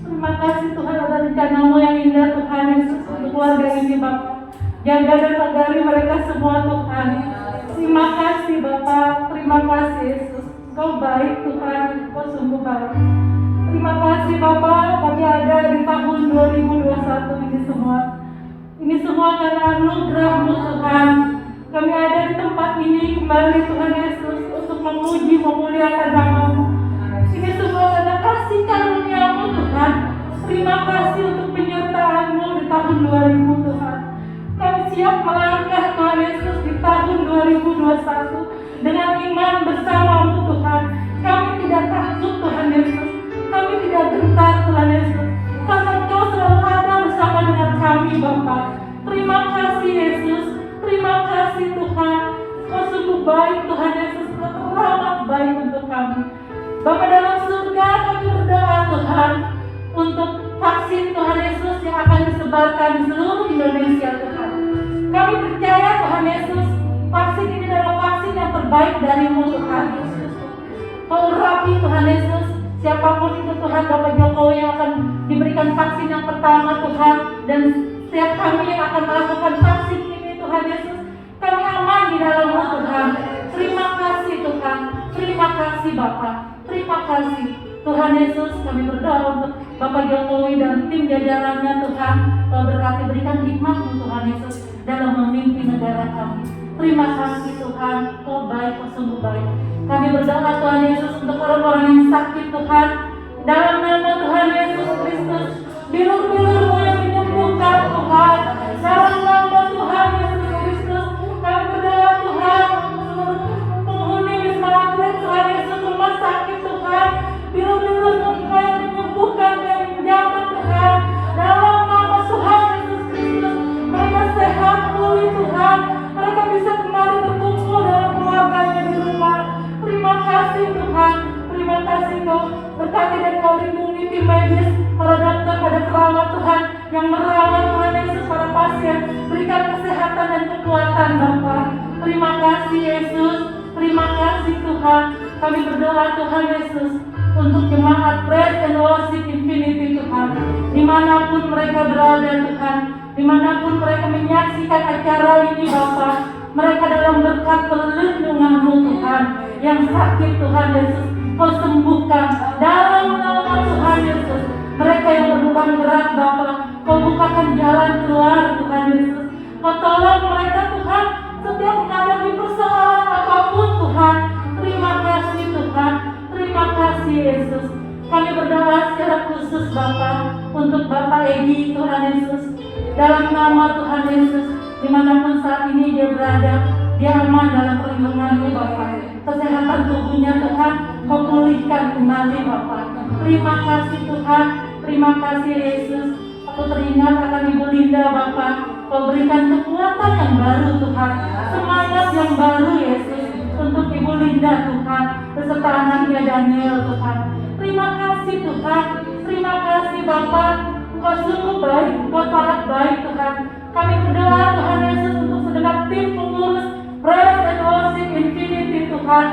Terima kasih Tuhan ada rencana-Mu yang indah Tuhan Yesus untuk keluarga ini Bapa. Jaga dan pagari mereka semua Tuhan. Terima kasih Bapa, terima kasih Yesus. Kau baik Tuhan, Kau sungguh baik. Terima kasih Bapa, kami ada di tahun 2021 ini semua. Ini semua karena anugerah-Mu Tuhan. Kami ada di tempat ini kembali Tuhan Yesus untuk memuji, memuliakan nama-Mu. Ini semua karena kasih karunia-Mu Tuhan. Terima kasih untuk penyertaan-Mu di tahun 2000 Tuhan. Kami siap melangkah Tuhan Yesus di tahun 2021 dengan iman bersama-Mu Tuhan. Kami tidak takut Tuhan Yesus. Kami tidak gentar Tuhan Yesus. Karena Kau selalu ada bersama dengan kami Bapa. Terima kasih Yesus. Terima kasih Tuhan. Kau sungguh baik Tuhan Yesus. Kau amat baik untuk kami. Bapa dalam surga, kami berdoa Tuhan untuk vaksin Tuhan Yesus yang akan disebarkan di seluruh Indonesia Tuhan. Kami percaya Tuhan Yesus, vaksin ini adalah vaksin yang terbaik dari-Mu Tuhan Yesus. Kau urapi Tuhan Yesus, siapapun itu Tuhan, Bapak Jokowi yang akan diberikan vaksin yang pertama Tuhan, dan setiap kami yang akan melakukan vaksin ini Tuhan Yesus, kami aman di dalam-Mu Tuhan. Terima kasih Tuhan, terima kasih Bapak, terima kasih Tuhan Yesus. Kami berdoa untuk Bapak Jokowi dan tim jajarannya Tuhan. Kau berkati, berikan hikmat-Mu Tuhan Yesus dalam memimpin negara kami. Terima kasih Tuhan, Kau baik, Kau sungguh baik. Kami berdoa Tuhan Yesus untuk orang-orang yang sakit Tuhan. Dalam nama Tuhan Yesus Kristus, bilur-bilur-Mu yang menyembuhkan Tuhan. Dalam nama Tuhan Yesus Kristus, kami berdoa Tuhan untuk penghuni Wisma Atlet Tuhan Yesus, rumah sakit Tuhan. Bilur-bilur-Mu yang menyembuhkan dan menjaga Tuhan. Dalam nama Tuhan Yesus Kristus, mereka sehat pulih Tuhan. Mereka bisa kembali berkumpul dalam keluarganya di rumah. Terima kasih Tuhan. Terima kasih Kau berkati dan Kau lindungi tim medis, para dokter, pada perawat Tuhan yang merawat Tuhan Yesus para pasien. Berikan kesehatan dan kekuatan Bapa. Terima kasih Yesus. Terima kasih Tuhan. Kami berdoa Tuhan Yesus untuk jemaat Praise and Worship Infinity Tuhan. Dimanapun mereka berada Tuhan, dimanapun mereka menyaksikan acara ini Bapa, mereka dalam berkat perlindungan-Mu Tuhan. Yang sakit Tuhan Yesus Kau sembuhkan dalam nama Tuhan Yesus. Mereka yang berbeban berat Bapa, Kau bukakan jalan keluar Tuhan Yesus. Kau tolong mereka Tuhan setiap menghadapi persoalan apapun Tuhan. Terima kasih Tuhan, terima kasih Yesus. Kami berdoa secara khusus Bapa untuk Bapak Edi Tuhan Yesus. Dalam nama Tuhan Yesus, dimanapun saat ini dia berada, dia aman dalam perlindungan-Mu Bapa. Kesehatan tubuhnya Tuhan, Kau pulihkan kembali Bapa. Terima kasih Tuhan, terima kasih Yesus. Aku teringat akan Ibu Linda Bapa. Kau berikan kekuatan yang baru Tuhan, semangat yang baru Yesus untuk Ibu Linda Tuhan, beserta anaknya Daniel Tuhan. Terima kasih Tuhan, terima kasih Bapa. Engkau sungguh baik, Engkau sangat baik Tuhan. Kami berdoa Tuhan Yesus untuk segenap tim pengurus Praise and Worship Infinity Tuhan.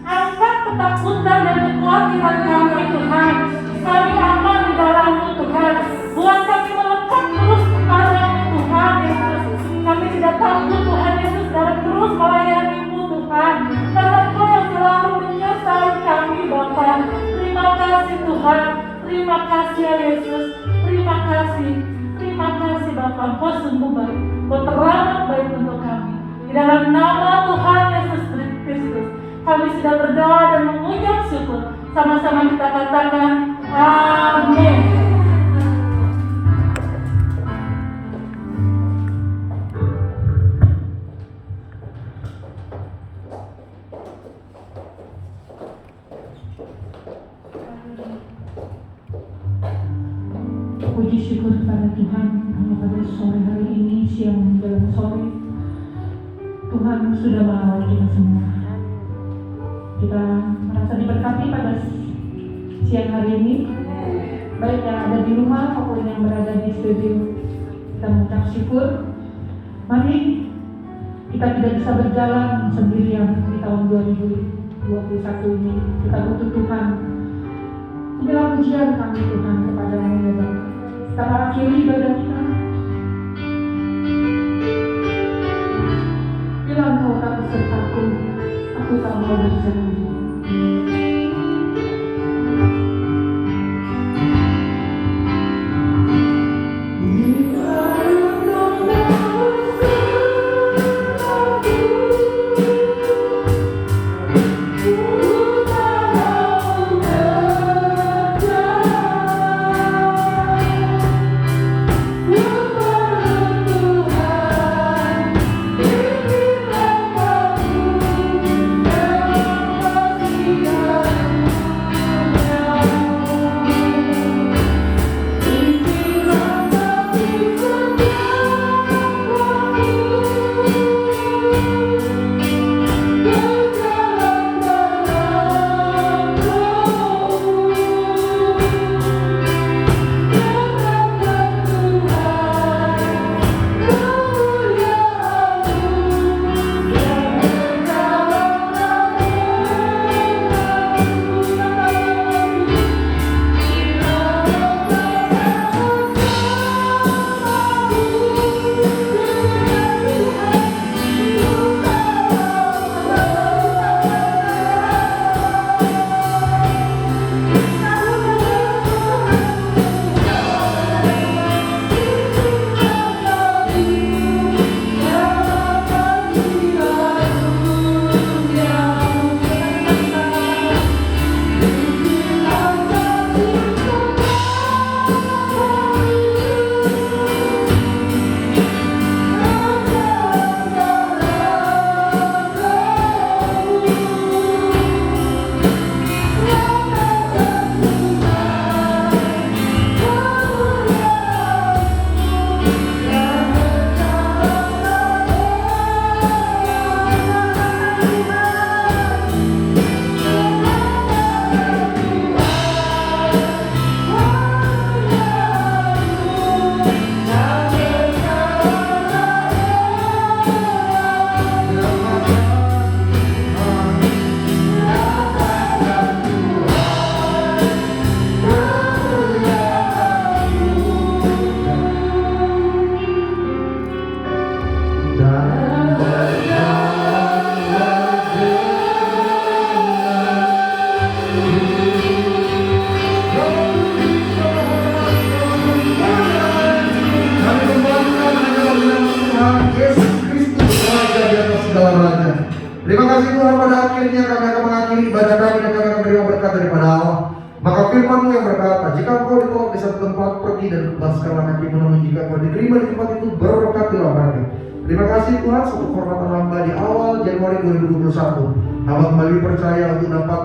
Angkat ketakutan dan kekhawatiran kami Tuhan. Kami aman di dalam-Mu Tuhan. Buat kami melekat terus kepada-Mu Tuhan Yesus. Kami tidak takut Tuhan Yesus dalam terus melayani-Mu Tuhan. Karena Engkau yang selalu menyertai kami Bapa. Terima kasih Tuhan. Terima kasih ya Yesus. Terima kasih. Terima kasih Bapa. Engkau sungguh baik. Engkau teramat baik untuk kami. Di dalam nama Tuhan Yesus Kristus, kami sudah berdoa dan mengucap syukur. Sama-sama kita katakan amin. Puji syukur kepada Tuhan hanya pada sore hari ini, siang menjelang sore, Tuhan sudah mengawal kita semua. Kita merasa diberkati pada siang hari ini, baik yang ada di rumah maupun yang berada di studio. Kita mengucap syukur. Mari kita tidak bisa berjalan sendirian di tahun 2021 ini. Kita butuh Tuhan. Inilah pujian kami Tuhan kepada-Mu ya Bapa. Kita akhiri ibadah kita. Bila Engkau tak besertaku, aku tak mau berjalan. kasih Tuhan, pada akhirnya kami akan mengakhiri ibadah kami dan kami akan menerima berkat daripada Allah. Maka firman-Mu yang berkata, jika engkau ditolak di satu tempat, pergi dan bebaskanlah kakimu, namun jika engkau diterima di tempat itu, berkatilah mereka. Terima kasih Tuhan, satu kehormatan hamba di awal Januari 2021. Hamba kembali percaya untuk dapat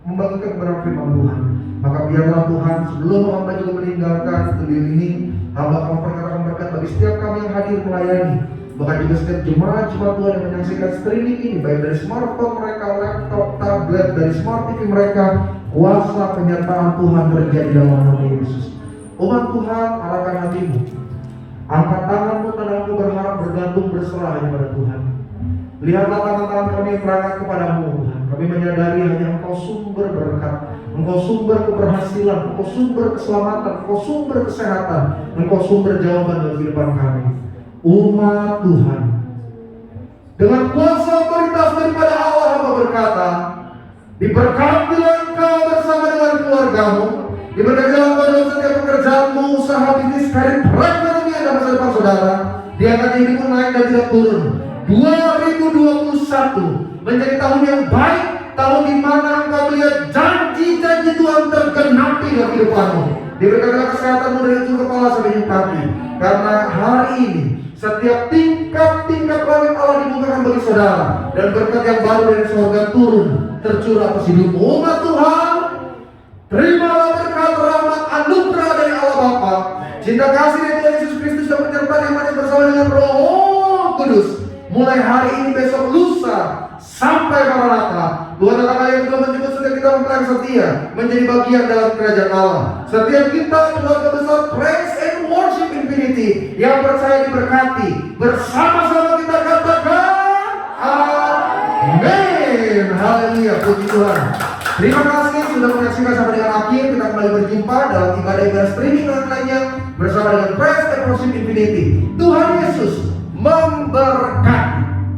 membagikan kebenaran firman Tuhan. Maka biarlah Tuhan, sebelum hamba juga meninggalkan studio ini, hamba akan memperkatakan berkat bagi setiap kami yang hadir melayani. Bahkan juga setiap jemaat-jemaat Tuhan yang menyaksikan streaming ini, baik dari smartphone mereka, laptop, tablet, dari smart TV mereka, kuasa penyertaan Tuhan terjadi dalam nama Yesus. Umat Tuhan, arahkan hatimu, angkat tanganmu, tandangmu, berharap, bergantung, berserah hanya pada Tuhan. Lihatlah tangan-tangan kami yang berangkat kepadamu, Tuhan. Kami menyadari hanya Engkau sumber berkat, Engkau sumber keberhasilan, Engkau sumber keselamatan, Engkau sumber kesehatan, Engkau sumber jawaban dalam kehidupan kami. Umat Tuhan, dengan kuasa otoritas daripada Allah, hamba berkata, diberkatilah engkau bersama dengan keluargamu, diberkatilah engkau dalam setiap pekerjaanmu, usaha, bisnis, karir, perekonomian dan masa depan saudara. Diangkat hidupmu naik dan tidak turun. 2021 menjadi tahun yang baik, tahun di mana engkau melihat janji-janji Tuhan tergenapi dalam kehidupanmu. Diberkatilah kesehatanmu dari ujung kepala sampai ujung kaki, karena hari ini setiap tingkat-tingkat langit Allah dibukakan bagi saudara, dan berkat yang baru dari surga turun tercurah atas hidupmu. Umat Tuhan, terimalah berkat, rahmat, anugerah dari Allah Bapa, cinta kasih dari Tuhan Yesus Kristus dan penyertaan yang manis bersama dengan Roh Kudus, mulai hari ini, besok, lusa, sampai Maranatha. Tuhan datang yang telah menjemput setiap kita mempelai setia menjadi bagian dalam kerajaan Allah. Setiap kita keluarga besar Praise and Worship Infinity yang percaya diberkati, bersama-sama kita katakan amin. Haleluya, puji Tuhan. Terima kasih sudah menyaksikan sampai dengan akhir. Kita kembali berjumpa dalam ibadah-ibadah streaming lainnya bersama dengan Praise and Worship Infinity. Tuhan Yesus